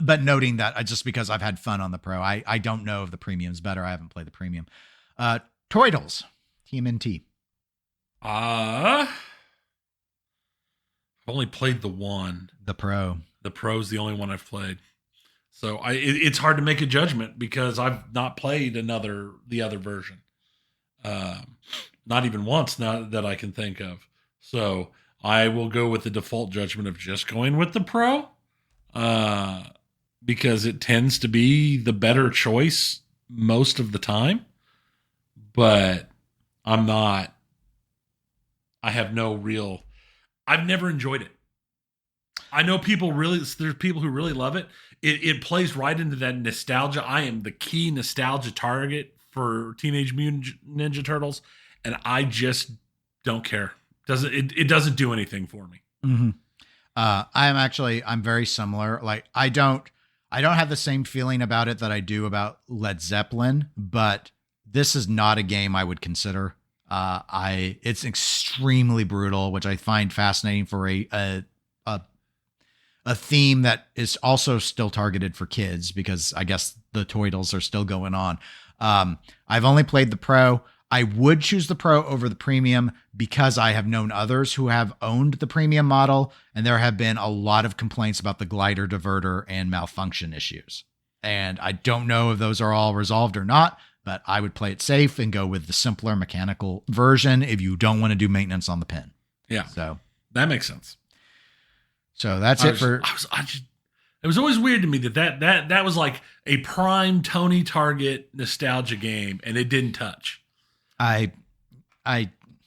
But noting that just because I've had fun on the Pro, I don't know if the premium's better. I haven't played the premium. Toidles, TMNT. I've only played the one. The Pro. The Pro's the only one I've played. So it's hard to make a judgment because I've not played the other version. Not even once now that I can think of. So I will go with the default judgment of just going with the Pro, because it tends to be the better choice most of the time. But I've never enjoyed it. I know there's people who really love it. It plays right into that nostalgia. I am the key nostalgia target for Teenage Mutant Ninja Turtles, and I just don't care. It doesn't do anything for me. Mm-hmm. I'm very similar. Like I don't have the same feeling about it that I do about Led Zeppelin, but this is not a game I would consider. It's extremely brutal, which I find fascinating for a theme that is also still targeted for kids, because I guess the Toidles are still going on. I've only played the Pro. I would choose the Pro over the premium because I have known others who have owned the premium model, and there have been a lot of complaints about the glider diverter and malfunction issues. And I don't know if those are all resolved or not, but I would play it safe and go with the simpler mechanical version if you don't want to do maintenance on the pin. Yeah. So that makes sense. So that's it for. It was always weird to me that was like a prime Tony Target nostalgia game, and it didn't touch. And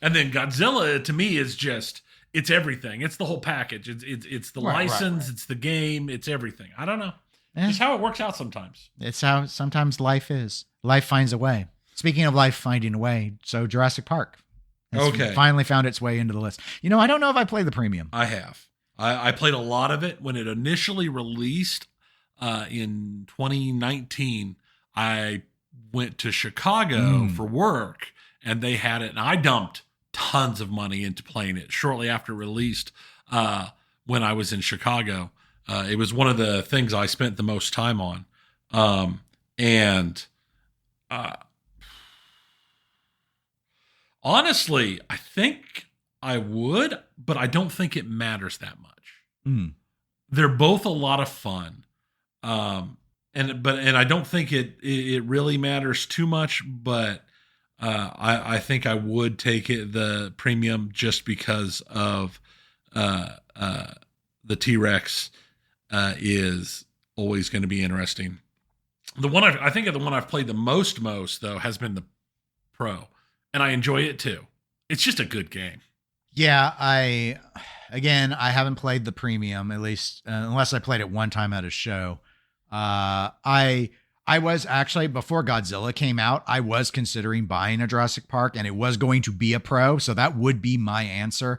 then Godzilla to me is just, it's everything. It's the whole package. It's the license. Right. It's the game. It's everything. I don't know. It's how it works out sometimes. It's how sometimes life is. Life finds a way. Speaking of life finding a way, so Jurassic Park has finally found its way into the list. You know, I don't know if I played the premium. I have. I played a lot of it when it initially released in 2019. I went to Chicago for work, and they had it, and I dumped tons of money into playing it shortly after it released when I was in Chicago. It was one of the things I spent the most time on. Honestly, I think I would, but I don't think it matters that much. They're both a lot of fun. And I don't think it really matters too much, but I think I would take the premium just because of the T-Rex is always going to be interesting. The one I think the one I've played the most though has been the Pro, and I enjoy it too. It's just a good game. Yeah, I haven't played the premium, at least unless I played it one time at a show. I was actually, before Godzilla came out, I was considering buying a Jurassic Park, and it was going to be a Pro, so that would be my answer.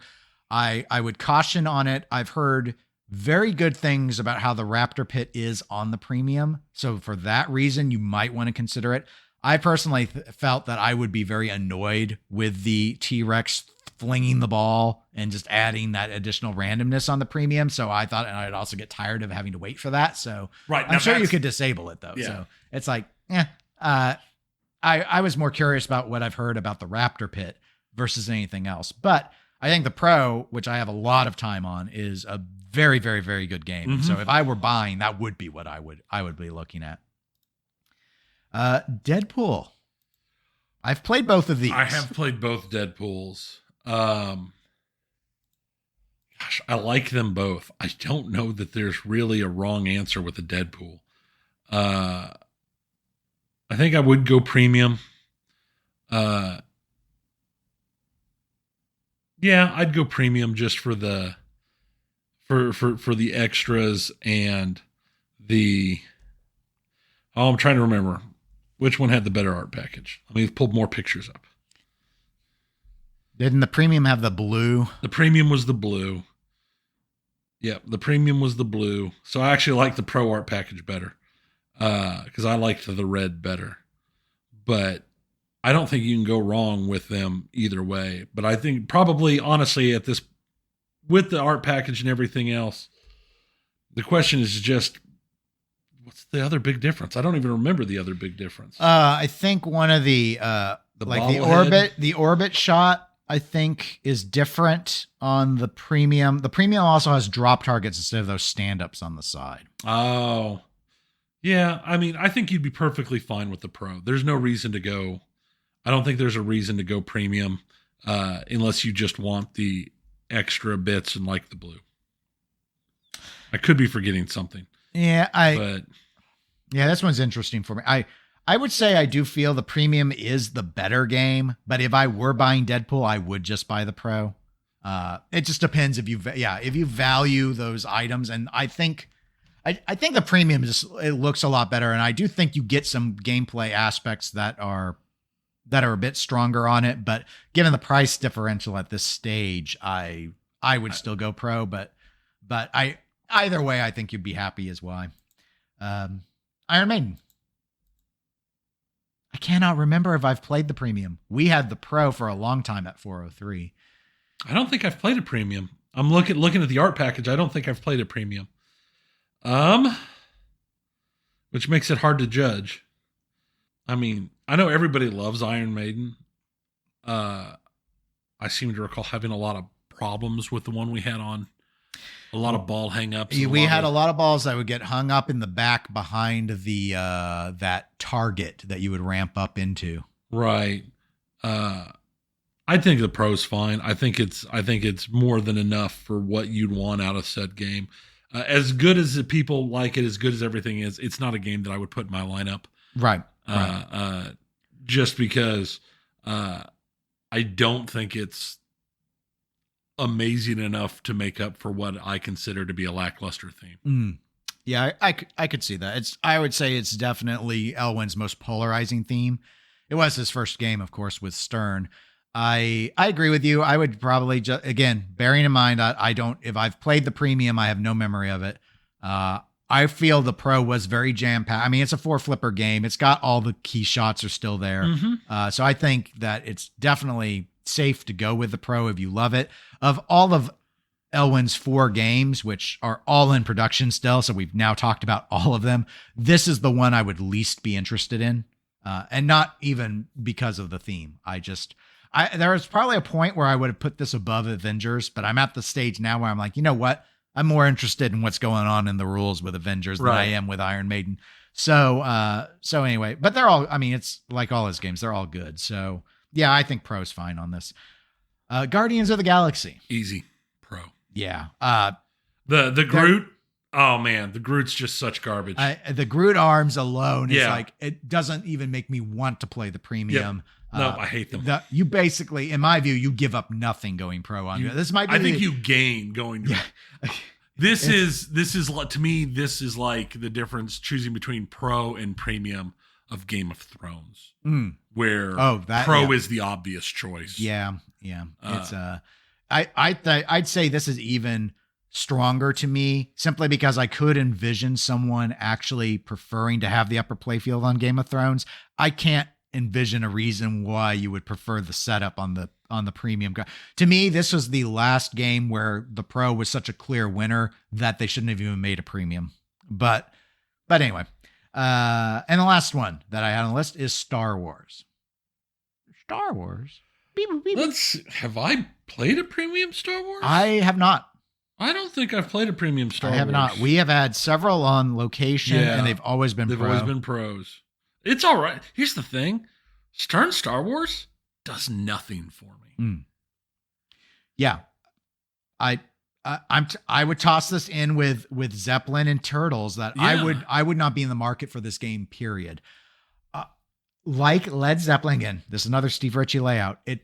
I would caution on it. I've heard very good things about how the Raptor Pit is on the premium, so for that reason, you might want to consider it. I personally felt that I would be very annoyed with the T-Rex flinging the ball and just adding that additional randomness on the premium. So I thought, and I'd also get tired of having to wait for that. So I'm sure you could disable it though. Yeah. So it's like, I was more curious about what I've heard about the Raptor Pit versus anything else. But I think the Pro, which I have a lot of time on, is a very, very, very good game. Mm-hmm. So if I were buying, that would be what I would be looking at. Deadpool. I've played both of these. I have played both Deadpools. Gosh, I like them both. I don't know that there's really a wrong answer with a Deadpool. I think I would go premium. Yeah, I'd go premium just for the for the extras and the. Oh, I'm trying to remember which one had the better art package. Let me pull more pictures up. Didn't the premium have the blue? The premium was the blue. Yeah, the premium was the blue. So I actually like the Pro art package better because I liked the red better. But I don't think you can go wrong with them either way. But I think probably, honestly, at this, with the art package and everything else, the question is just, what's the other big difference? I don't even remember the other big difference. I think one of the orbit shot, I think, is different on the premium. The premium also has drop targets instead of those stand-ups on the side. Oh, yeah. I mean, I think you'd be perfectly fine with the Pro. There's no reason to go. I don't think there's a reason to go premium unless you just want the extra bits and like the blue. I could be forgetting something. Yeah, this one's interesting for me. I would say I do feel the premium is the better game, but if I were buying Deadpool, I would just buy the Pro. It just depends if you value those items, and I think the premium it looks a lot better, and I do think you get some gameplay aspects that are a bit stronger on it. But given the price differential at this stage, I would still go Pro. But either way, I think you'd be happy as well. Iron Maiden. I cannot remember if I've played the premium. We had the Pro for a long time at 403. I don't think I've played a premium. I'm looking at the art package. I don't think I've played a premium. Which makes it hard to judge. I mean, I know everybody loves Iron Maiden. I seem to recall having a lot of problems with the one we had on. A lot of ball hang-ups. We had a lot of balls that would get hung up in the back behind the that target that you would ramp up into. Right. I think the Pro's fine. I think it's more than enough for what you'd want out of said game. As good as the people like it, as good as everything is, it's not a game that I would put in my lineup. Right. Just because I don't think it's amazing enough to make up for what I consider to be a lackluster theme. Yeah, I could see that. I would say it's definitely Elwyn's most polarizing theme. It was his first game, of course, with Stern. I agree with you. I would probably just, again, bearing in mind if I've played the premium, I have no memory of it. I feel the Pro was very jam-packed. I mean, it's a 4-flipper game. It's got all the key shots are still there. Mm-hmm. So I think that it's definitely safe to go with the Pro if you love it. Of all of Elwyn's 4 games, which are all in production still, so we've now talked about all of them, this is the one I would least be interested in. And not even because of the theme. There was probably a point where I would have put this above Avengers, but I'm at the stage now where I'm like, you know what? I'm more interested in what's going on in the rules with Avengers than I am with Iron Maiden. So anyway, but they're all, I mean, it's like all his games. They're all good. So yeah, I think Pro's fine on this. Guardians of the Galaxy. Easy. Pro. Yeah. The Groot. Oh man, the Groot's just such garbage. The Groot arms alone is like, it doesn't even make me want to play the premium. Yep. No, I hate them. You basically, in my view, you give up nothing going Pro on you. This might be. I think you gain going. Yeah. This is to me. This is like the difference choosing between Pro and Premium of Game of Thrones, where Pro is the obvious choice. Yeah. It's I'd say this is even stronger to me simply because I could envision someone actually preferring to have the upper playfield on Game of Thrones. I can't envision a reason why you would prefer the setup on the the premium. To me, this was the last game where the Pro was such a clear winner that they shouldn't have even made a premium. But anyway, and the last one that I had on the list is Star Wars. Star Wars. Have I played a premium Star Wars? I have not. I don't think I've played a premium Star Wars. I have not. We have had several on location, and they've always been always been pros. It's all right. Here's the thing. Star Wars does nothing for me. Yeah. I would toss this in with Zeppelin and Turtles that I would not be in the market for this game, period. Like Led Zeppelin, again, this is another Steve Ritchie layout. It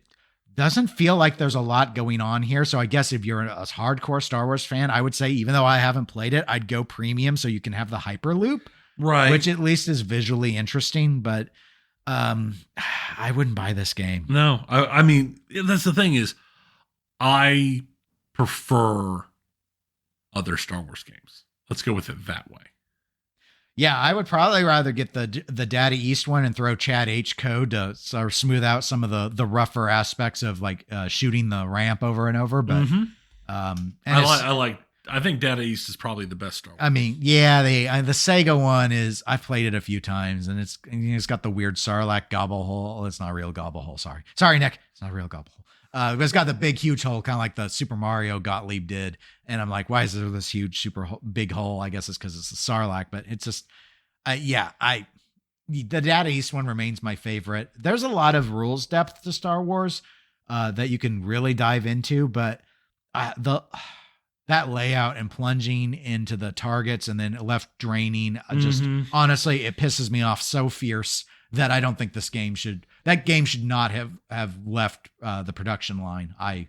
doesn't feel like there's a lot going on here. So I guess if you're a hardcore Star Wars fan, I would say, even though I haven't played it, I'd go premium so you can have the Hyperloop, right? Which at least is visually interesting, but I wouldn't buy this game. No, I mean, that's the thing is, I prefer other Star Wars games. Let's go with it that way. Yeah, I would probably rather get the Daddy East one and throw Chad H code to sort of smooth out some of the rougher aspects of like shooting the ramp over and over. But I think Daddy East is probably the best Star Wars. I mean, yeah, the Sega one is, I've played it a few times, and it's got the weird Sarlacc gobble hole. It's not a real gobble hole. Sorry, Nick. It's not a real gobble hole. But it's got the big, huge hole, kind of like the Super Mario Gottlieb did. And I'm like, why is there this huge, super big hole? I guess it's because it's the Sarlacc, but it's just, the Data East one remains my favorite. There's a lot of rules depth to Star Wars that you can really dive into, but that layout and plunging into the targets and then left draining, just honestly, it pisses me off so fierce that I don't think game should not have left the production line. I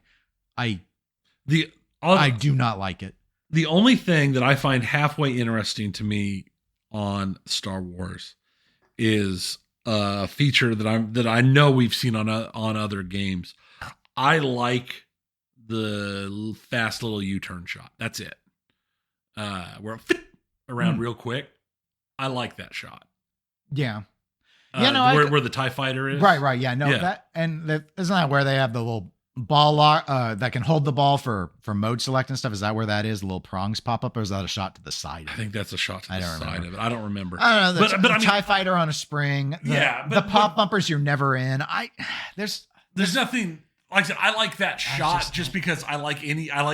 do not like it. The only thing that I find halfway interesting to me on Star Wars is a feature that I know we've seen on other games. I like the fast little U-turn shot. That's it. Where it fit around real quick. I like that shot. Yeah. Where the TIE fighter is. Right. Yeah, no, isn't that where they have the little ball lock that can hold the ball for mode select and stuff? Is that where that is? The little prongs pop up, or is that a shot to the side? I think that's a shot to the side of it. I don't remember. I don't know. But I mean, TIE fighter on a spring. The pop bumpers you're never in. There's nothing. Like I said, I like that shot just because I like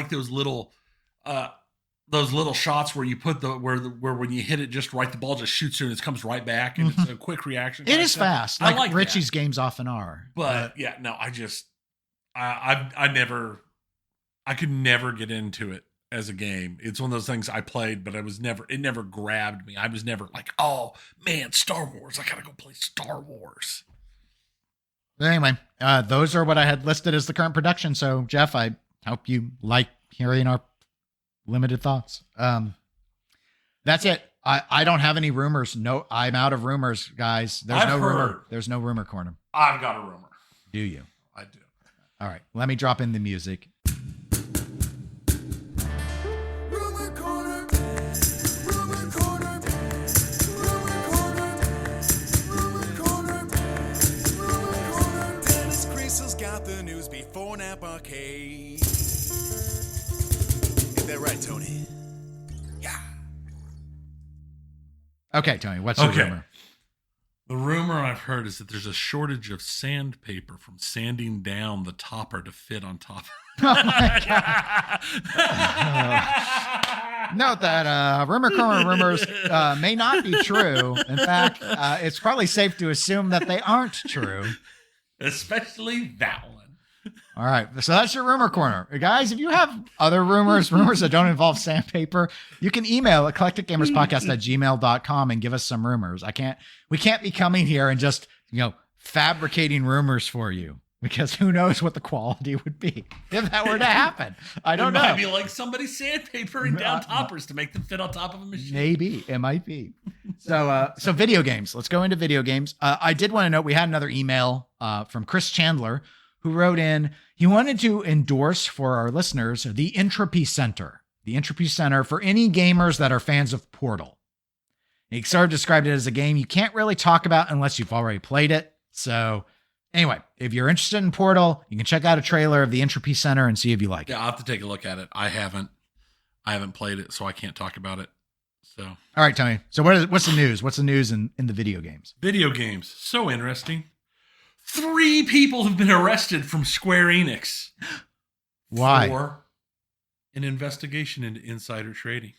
those little shots where you put where when you hit it just right, the ball just shoots through and it comes right back, and it's a quick reaction. It is fast. I like Richie's games often are. But yeah, no, I could never get into it as a game. It's one of those things I played, but it never grabbed me. I was never like, oh man, Star Wars, I gotta go play Star Wars. But anyway, those are what I had listed as the current production. So Jeff, I hope you like hearing our limited thoughts. That's it. I don't have any rumors. No, I'm out of rumors, guys. There's no rumor corner. I've got a rumor. Do you? I do. All right. Let me drop in the music. Rumor corner. Rumor corner. Rumor corner. Rumor corner. Rumor corner. Dennis Crystal's got the news before Nap Arcade. Is that right, Tony? Yeah. Okay, Tony, what's your rumor? The rumor I've heard is that there's a shortage of sandpaper from sanding down the topper to fit on top. Oh my God. Note that rumor corner rumors may not be true. In fact, it's probably safe to assume that they aren't true. Especially that one. All right, so that's your rumor corner. Guys, if you have other rumors that don't involve sandpaper, you can email eclecticgamerspodcast@gmail.com and give us some rumors. We can't be coming here and just, fabricating rumors for you, because who knows what the quality would be if that were to happen. I don't know. It might be like somebody sandpapering down toppers to make them fit on top of a machine. Maybe. It might be. So video games. Let's go into video games. I did want to note we had another email from Chris Chandler, who wrote in, he wanted to endorse for our listeners the Entropy Center. The Entropy Center for any gamers that are fans of Portal. He sort of described it as a game you can't really talk about unless you've already played it. So Anyway, if you're interested in Portal, you can check out a trailer of the Entropy Center and see if you like it. Yeah, I'll have to take a look at it. I haven't played it, so I can't talk about it. So, all right, Tony. So what's the news? What's the news in the video games? Video games. So interesting. 3 people have been arrested from Square Enix. Why? For an investigation into insider trading.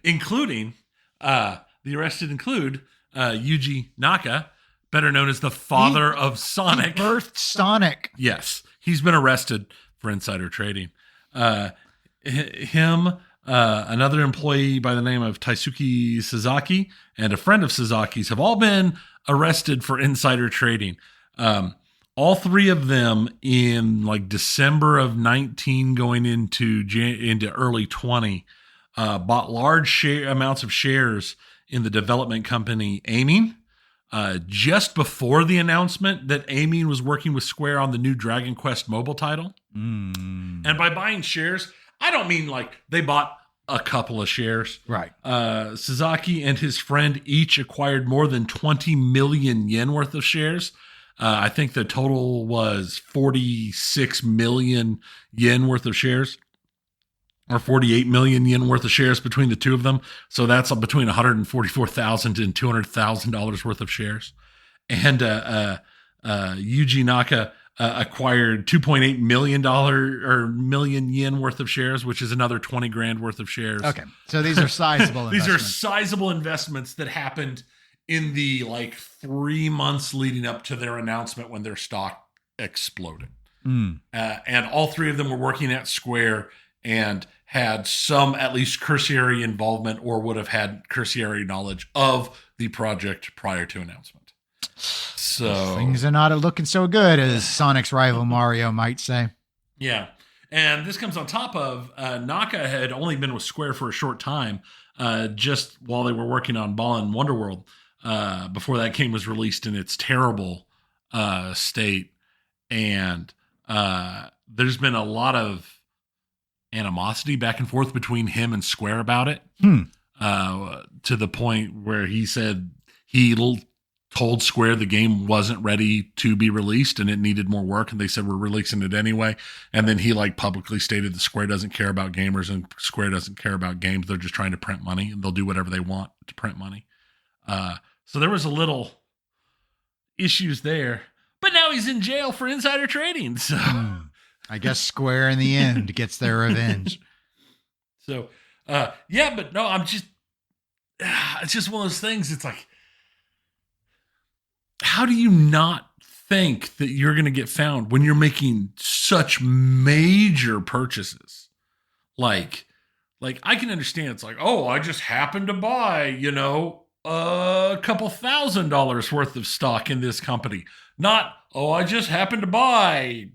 Including, the arrested include Yuji Naka, better known as the father of Sonic. He birthed Sonic. Yes, he's been arrested for insider trading. Him, another employee by the name of Taisuke Sasaki, and a friend of Sasaki's have all been arrested for insider trading. All 3 of them in like December of 19 going into early 20 bought large amounts of shares in the development company Aiming just before the announcement that Aiming was working with Square on the new Dragon Quest mobile title. And by buying shares, I don't mean like they bought a couple of shares. Right. Sasaki and his friend each acquired more than 20 million yen worth of shares. I think the total was 46 million yen worth of shares, or 48 million yen worth of shares between the 2 of them. So that's between $144,000 and $200,000 worth of shares. And Yuji Naka acquired $2.8 million yen worth of shares, which is another 20 grand worth of shares. Okay. So these are sizable These are investments. sizable investments that happened in the like 3 months leading up to their announcement when their stock exploded. And all 3 of them were working at Square and had some at least cursory involvement or would have had cursory knowledge of the project prior to announcement. So things are not looking so good, as Sonic's rival Mario might say. Yeah. And this comes on top of Naka had only been with Square for a short time, just while they were working on Ballin' Wonderworld, before that game was released in its terrible state. And there's been a lot of animosity back and forth between him and Square about it, to the point where he said he told Square the game wasn't ready to be released and it needed more work, and they said we're releasing it anyway. And then he like publicly stated that Square doesn't care about gamers and Square doesn't care about games. They're just trying to print money, and they'll do whatever they want to print money. So there was a little issues there, but now he's in jail for insider trading. So I guess Square in the end gets their revenge. So, yeah, but no, it's just one of those things. It's like, how do you not think that you're going to get found when you're making such major purchases? Like I can understand. It's like, oh, I just happened to buy, a couple $1,000 worth of stock in this company. Not, oh, I just happened to buy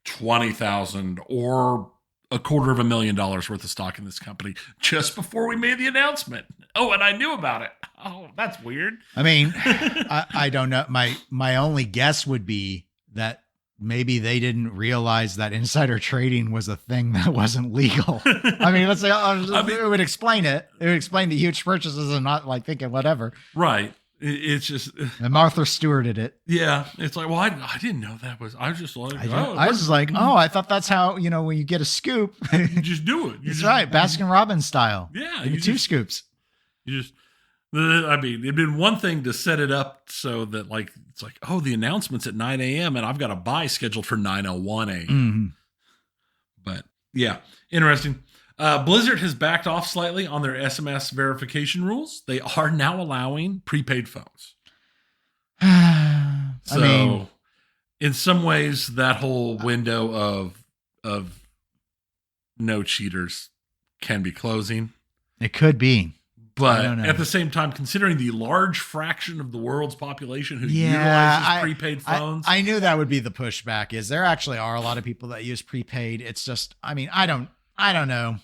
20,000 or $250,000 worth of stock in this company just before we made the announcement. Oh, and I knew about it. Oh, that's weird. I mean, I don't know. My only guess would be that maybe they didn't realize that insider trading was a thing that wasn't legal. I mean, let's say it would explain it. It would explain the huge purchases and not like thinking whatever. Right. It's just, and Martha stewarded it. yeah. It's like, well, I didn't know that was. I was just like, I was just like, oh, I thought that's how when you get a scoop, you just do it. That's right, Baskin Robbins style. Yeah, you 2 scoops. You just. I mean, it'd been one thing to set it up so that it's like, oh, the announcement's at 9 a.m. and I've got a buy scheduled for 9:01 a.m. Mm-hmm. But yeah, interesting. Blizzard has backed off slightly on their SMS verification rules. They are now allowing prepaid phones. So, in some ways, that whole window of no cheaters can be closing. It could be. But at the same time, considering the large fraction of the world's population who utilizes prepaid phones. I knew that would be the pushback. Is there actually are a lot of people that use prepaid. It's just, I mean, I don't know.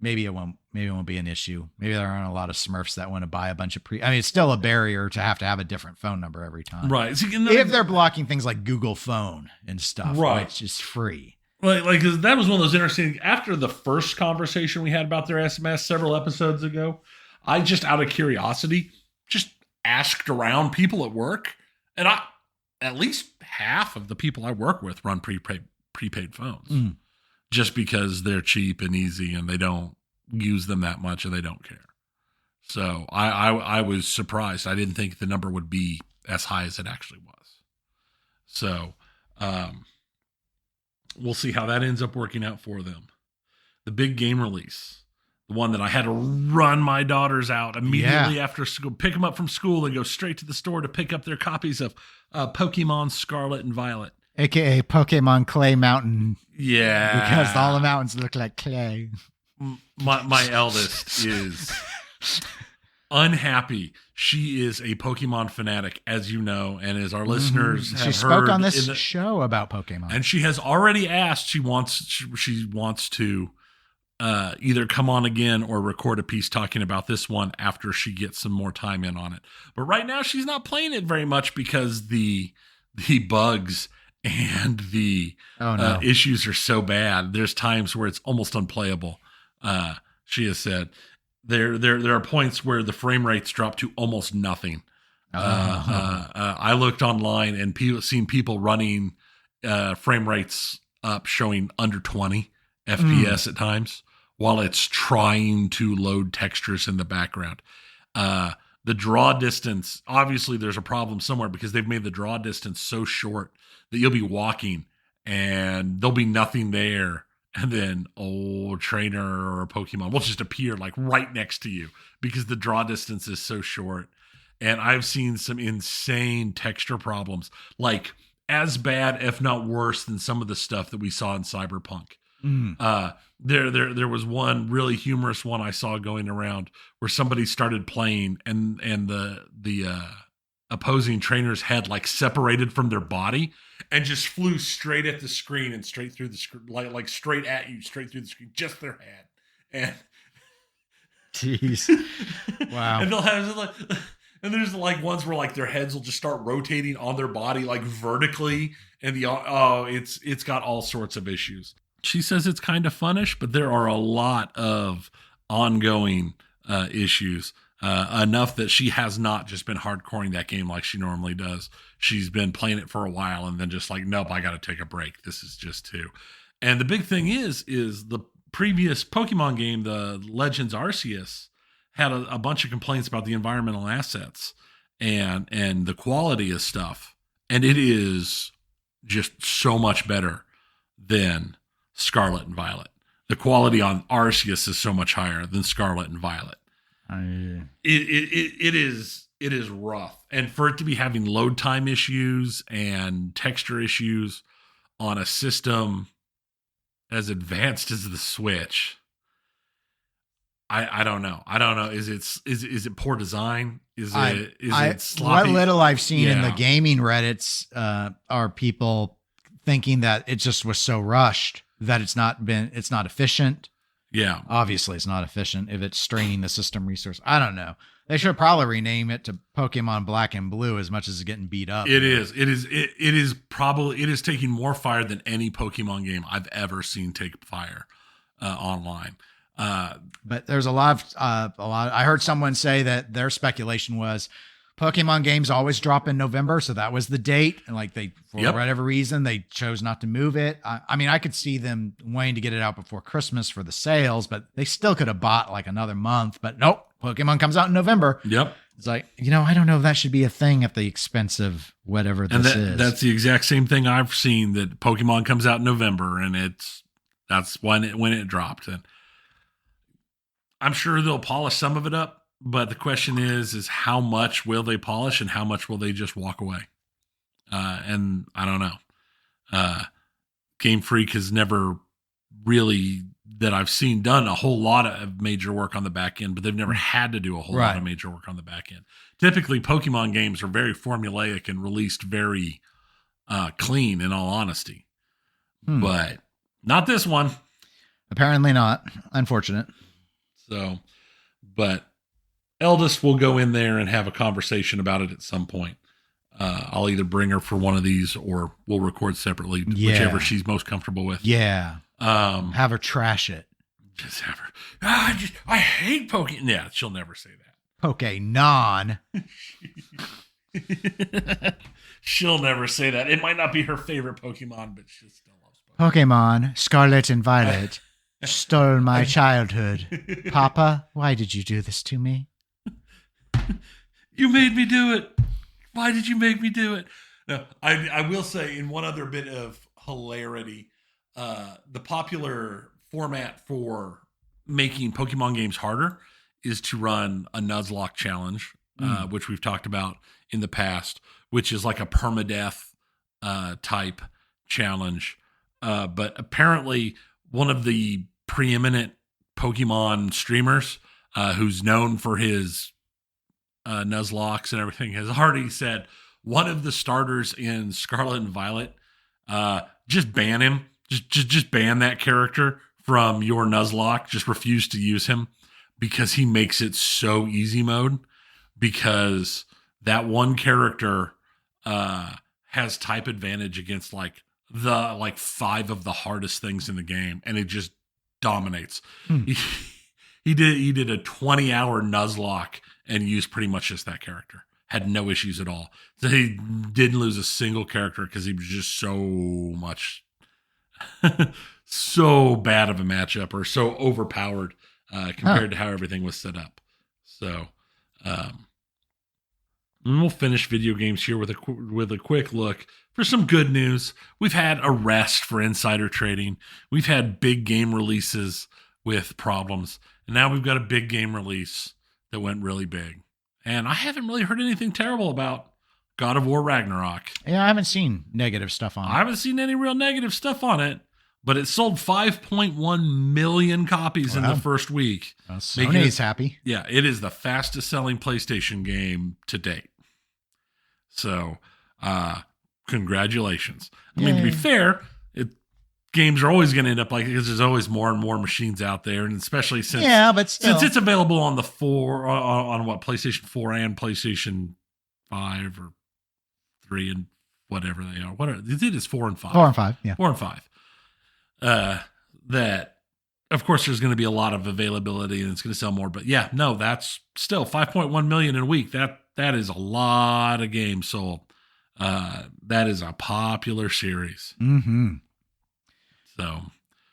Maybe it won't be an issue. Maybe there aren't a lot of Smurfs that want to buy a bunch of it's still a barrier to have a different phone number every time. Right. So, if they're blocking things like Google Phone and stuff, right, which is free. Like that was one of those interesting. After the first conversation we had about their SMS several episodes ago, I just out of curiosity just asked around people at work, and at least half of the people I work with run prepaid phones just because they're cheap and easy and they don't use them that much and they don't care. So I was surprised. I didn't think the number would be as high as it actually was. So we'll see how that ends up working out for them. The big game release, the one that I had to run my daughters out immediately after school, pick them up from school and go straight to the store to pick up their copies of Pokemon Scarlet and Violet. AKA Pokemon Clay Mountain. Yeah. Because all the mountains look like clay. My eldest is unhappy. She is a Pokemon fanatic, as you know, and as our listeners have heard. She spoke on this show about Pokemon. And she has already asked, she wants to either come on again or record a piece talking about this one after she gets some more time in on it. But right now she's not playing it very much because the bugs and the issues are so bad. There's times where it's almost unplayable. She has said there are points where the frame rates drop to almost nothing. I looked online and seen people running frame rates up showing under 20 FPS at times while it's trying to load textures in the background. The draw distance, obviously there's a problem somewhere because they've made the draw distance so short that you'll be walking and there'll be nothing there. And then trainer or a Pokemon will just appear like right next to you because the draw distance is so short. And I've seen some insane texture problems, like as bad, if not worse, than some of the stuff that we saw in Cyberpunk. There was one really humorous one I saw going around where somebody started playing and the opposing trainer's head like separated from their body and just flew straight at the screen and straight through the screen, like straight at you, straight through the screen, just their head. And jeez, wow. And they'll have like, and there's like ones where like their heads will just start rotating on their body like vertically, and it's got all sorts of issues. She says it's kind of funnish, but there are a lot of ongoing issues. Enough that she has not just been hardcoring that game like she normally does. She's been playing it for a while and then just like, nope, I got to take a break. This is just too. And the big thing is the previous Pokemon game, the Legends Arceus, had a bunch of complaints about the environmental assets and the quality of stuff. And it is just so much better than Scarlet and Violet. The quality on Arceus is so much higher than Scarlet and Violet. It is rough, and for it to be having load time issues and texture issues on a system as advanced as the Switch, I don't know. Is it poor design? Is it sloppy? What little I've seen in the gaming Reddits are people thinking that it just was so rushed that it's not efficient. Yeah. Obviously, it's not efficient if it's straining the system resource. I don't know. They should probably rename it to Pokemon Black and Blue as much as it's getting beat up. It is taking more fire than any Pokemon game I've ever seen take fire online. But there's a lot. I heard someone say that their speculation was Pokemon games always drop in November, so that was the date. And like for whatever reason, they chose not to move it. I mean, I could see them wanting to get it out before Christmas for the sales, but they still could have bought like another month. But nope, Pokemon comes out in November. Yep. It's like, I don't know if that should be a thing at the expense of whatever this is. That's the exact same thing I've seen, that Pokemon comes out in November, and that's when it dropped. And I'm sure they'll polish some of it up. But the question is how much will they polish and how much will they just walk away? And I don't know. Game Freak has never really, that I've seen, done a whole lot of major work on the back end, but they've never had to do a whole lot of major work on the back end. Typically, Pokemon games are very formulaic and released very clean, in all honesty. But not this one. Apparently not. Unfortunate. So, but eldest will go in there and have a conversation about it at some point. I'll either bring her for one of these or we'll record separately, whichever she's most comfortable with. Yeah. Have her trash it. Just have her. I hate Pokemon. Yeah, she'll never say that. Pokénon. She'll never say that. It might not be her favorite Pokemon, but she still loves Pokemon. Pokemon Scarlet and Violet stole my childhood. Papa, why did you do this to me? You made me do it. Why did you make me do it? No, I will say, in one other bit of hilarity, the popular format for making Pokemon games harder is to run a Nuzlocke challenge, which we've talked about in the past, which is like a permadeath type challenge. But apparently one of the preeminent Pokemon streamers, who's known for his Nuzlocks and everything, has already said one of the starters in Scarlet and Violet, just ban him. Just ban that character from your Nuzlocke. Just refuse to use him because he makes it so easy mode. Because that one character has type advantage against like 5 of the hardest things in the game, and it just dominates. He did a 20-hour Nuzlocke and used pretty much just that character. Had no issues at all. So he didn't lose a single character because he was just so much, so bad of a matchup, or so overpowered compared to how everything was set up. So, and we'll finish video games here with a quick look for some good news. We've had a rest for insider trading. We've had big game releases with problems, and now we've got a big game release that went really big. And I haven't really heard anything terrible about God of War Ragnarok. Yeah, I haven't seen negative stuff on it. I haven't seen any real negative stuff on it, but it sold 5.1 million copies in the first week. Well, Sony's happy. Yeah, it is the fastest selling PlayStation game to date. So, congratulations. I mean, to be fair, games are always going to end up like, because there's always more and more machines out there, and especially since since it's available on the PlayStation 4 and PlayStation 5 or 3 and whatever they are. It is 4 and 5. 4 and 5, yeah. 4 and 5. That, of course, there's going to be a lot of availability and it's going to sell more. But yeah, no, that's still 5.1 million in a week. That is a lot of games sold. That is a popular series. Mm-hmm. So,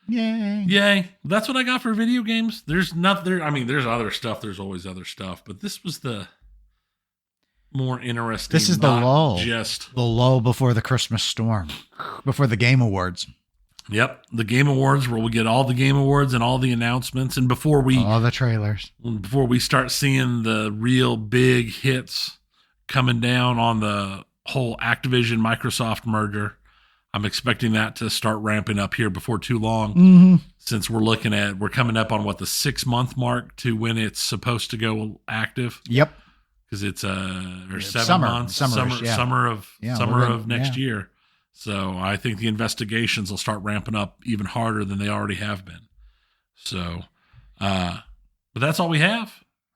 yay! That's what I got for video games. There's nothing. I mean, there's other stuff. There's always other stuff, but this was the more interesting. This is the lull. Just the lull before the Christmas storm, before the Game Awards. Yep, the Game Awards, where we get all the Game Awards and all the announcements, and before all the trailers, before we start seeing the real big hits coming down on the whole Activision Microsoft merger. I'm expecting that to start ramping up here before too long, since we're coming up on the 6-month mark to when it's supposed to go active. Yep. Because it's 7 months, summer of next year. So I think the investigations will start ramping up even harder than they already have been. So, but that's all we have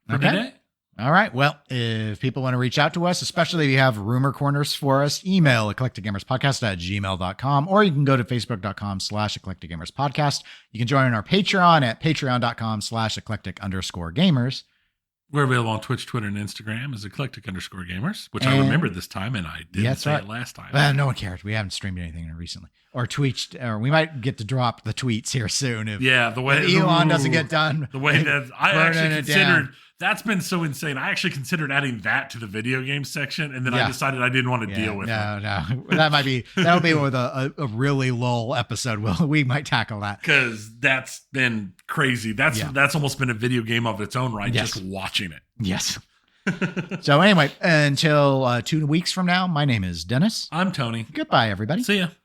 for today. All right. Well, if people want to reach out to us, especially if you have rumor corners for us, email eclecticgamerspodcast@gmail.com, or you can go to facebook.com/eclecticgamerspodcast. You can join our Patreon at patreon.com/eclectic_gamers. We're available on Twitch, Twitter, and Instagram as eclectic_gamers, which I remembered this time, and I didn't say it last time. No one cares. We haven't streamed anything recently. Or tweeted, or we might get to drop the tweets here soon. If Elon doesn't get done. The way that I actually considered, that's been so insane. I actually considered adding that to the video game section, and then I decided I didn't want to deal with it. No. That'll be with a really lull episode. We might tackle that. Because that's been crazy. That's almost been a video game of its own right, just watching it. Yes. So anyway, until 2 weeks from now, my name is Dennis. I'm Tony. Goodbye, everybody. See ya.